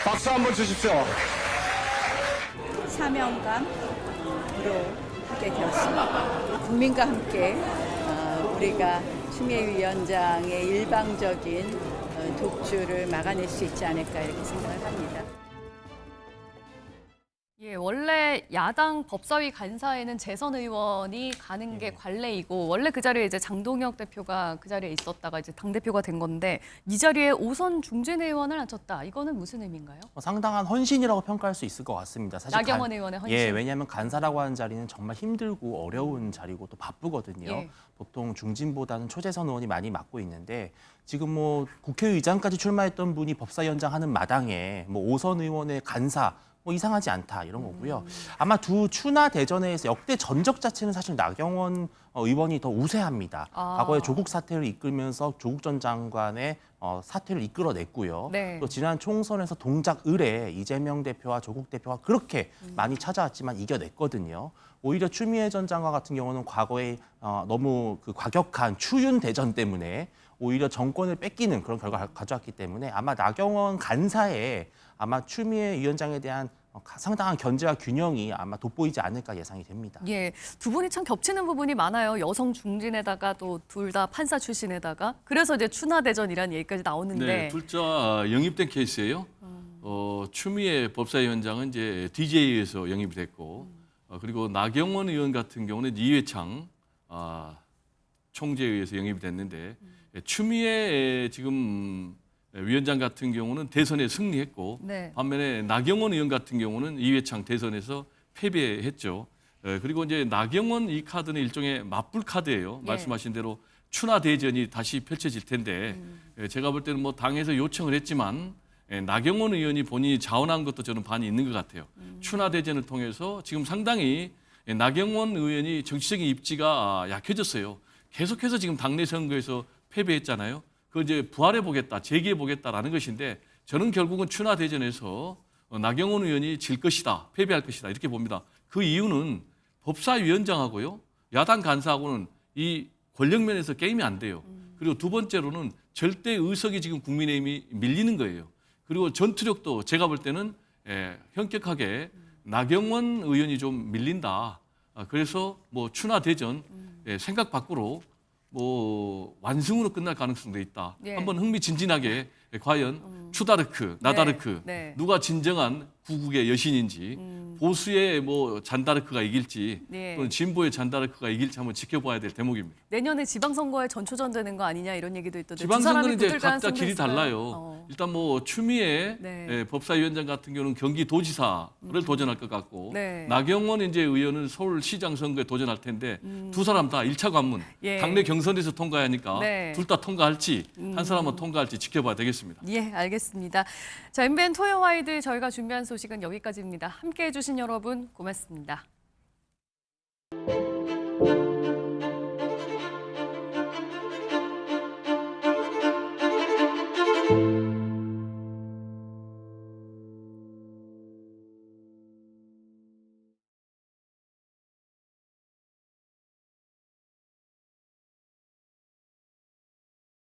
Speaker 21: 박수 한번 주십시오.
Speaker 22: 사명감으로 하게 되었습니다. 국민과 함께 우리가 추미애 위원장의 일방적인 독주를 막아낼 수 있지 않을까 이렇게 생각을 합니다.
Speaker 1: 예, 원래 야당 법사위 간사에는 재선 의원이 가는 게 관례이고 원래 그 자리에 이제 장동혁 대표가 그 자리에 있었다가 이제 당대표가 된 건데 이 자리에 5선 중진 의원을 앉혔다. 이거는 무슨 의미인가요?
Speaker 13: 상당한 헌신이라고 평가할 수 있을 것 같습니다. 사실
Speaker 1: 나경원 의원의 헌신.
Speaker 13: 예, 왜냐하면 간사라고 하는 자리는 정말 힘들고 어려운 자리고 또 바쁘거든요.
Speaker 1: 예.
Speaker 13: 보통 중진보다는 초재선 의원이 많이 맡고 있는데 지금 뭐 국회의장까지 출마했던 분이 법사위원장 하는 마당에 뭐 5선 의원의 간사 뭐 이상하지 않다 이런 거고요. 아마 두 추나 대전에서 역대 전적 자체는 사실 나경원 의원이 더 우세합니다. 과거에 조국 사태를 이끌면서 조국 전 장관의 사태를 이끌어냈고요.
Speaker 1: 네.
Speaker 13: 또 지난 총선에서 동작 을에 이재명 대표와 조국 대표가 그렇게 많이 찾아왔지만 이겨냈거든요. 오히려 추미애 전 장관 같은 경우는 과거에 너무 그 과격한 추윤 대전 때문에 오히려 정권을 뺏기는 그런 결과를 가져왔기 때문에 아마 나경원 간사에 아마 추미애 위원장에 대한 상당한 견제와 균형이 아마 돋보이지 않을까 예상이 됩니다.
Speaker 1: 예, 두 분이 참 겹치는 부분이 많아요. 여성 중진에다가 또 둘 다 판사 출신에다가 그래서 이제 추나대전이라는 얘기까지 나오는데.
Speaker 12: 네, 둘 다 영입된 케이스예요. 추미애 법사위원장은 이제 DJ에서 영입이 됐고, 그리고 나경원 의원 같은 경우는 이회창 총재에 의해서 영입이 됐는데 추미애 지금 위원장 같은 경우는 대선에 승리했고
Speaker 1: 네.
Speaker 12: 반면에 나경원 의원 같은 경우는 이회창 대선에서 패배했죠. 그리고 이제 나경원 이 카드는 일종의 맞불 카드예요.
Speaker 1: 예.
Speaker 12: 말씀하신 대로 추나 대전이 다시 펼쳐질 텐데 제가 볼 때는 뭐 당에서 요청을 했지만 나경원 의원이 본인이 자원한 것도 저는 반이 있는 것 같아요. 추나 대전을 통해서 지금 상당히 나경원 의원이 정치적인 입지가 약해졌어요. 계속해서 지금 당내 선거에서 패배했잖아요. 그걸 이제 부활해 보겠다, 재기해 보겠다라는 것인데 저는 결국은 추나 대전에서 나경원 의원이 질 것이다, 패배할 것이다 이렇게 봅니다. 그 이유는 법사위원장하고요, 야당 간사하고는 이 권력면에서 게임이 안 돼요. 그리고 두 번째로는 절대 의석이 지금 국민의힘이 밀리는 거예요. 그리고 전투력도 제가 볼 때는 현격하게 나경원 의원이 좀 밀린다. 그래서 뭐 추나 대전 생각 밖으로 뭐 완승으로 끝날 가능성도 있다.
Speaker 1: 예.
Speaker 12: 한번 흥미진진하게 과연 추다르크, 나다르크
Speaker 1: 네.
Speaker 12: 누가 진정한 구국의 여신인지 보수의 뭐 잔다르크가 이길지
Speaker 1: 네.
Speaker 12: 또는 진보의 잔다르크가 이길지 한번 지켜봐야 될 대목입니다.
Speaker 1: 내년에 지방선거에 전초전 되는 거 아니냐 이런 얘기도 있던데.
Speaker 12: 지방선거는
Speaker 1: 두
Speaker 12: 이제
Speaker 1: 사람이 붙을
Speaker 12: 각자
Speaker 1: 가능성도
Speaker 12: 길이
Speaker 1: 있어요.
Speaker 12: 달라요. 일단 뭐 추미애
Speaker 1: 네.
Speaker 12: 법사위원장 같은 경우는 경기도지사를 도전할 것 같고
Speaker 1: 네.
Speaker 12: 나경원 이제 의원은 서울시장 선거에 도전할 텐데 두 사람 다 1차 관문
Speaker 1: 예.
Speaker 12: 당내 경선에서 통과해야 하니까
Speaker 1: 네.
Speaker 12: 둘 다 통과할지 한 사람은 통과할지 지켜봐야 되겠습니다.
Speaker 1: 예, 알겠습니다. 자, MBN 토요와이드 저희가 준비한 소식은 여기까지입니다. 함께해 주신 여러분 고맙습니다.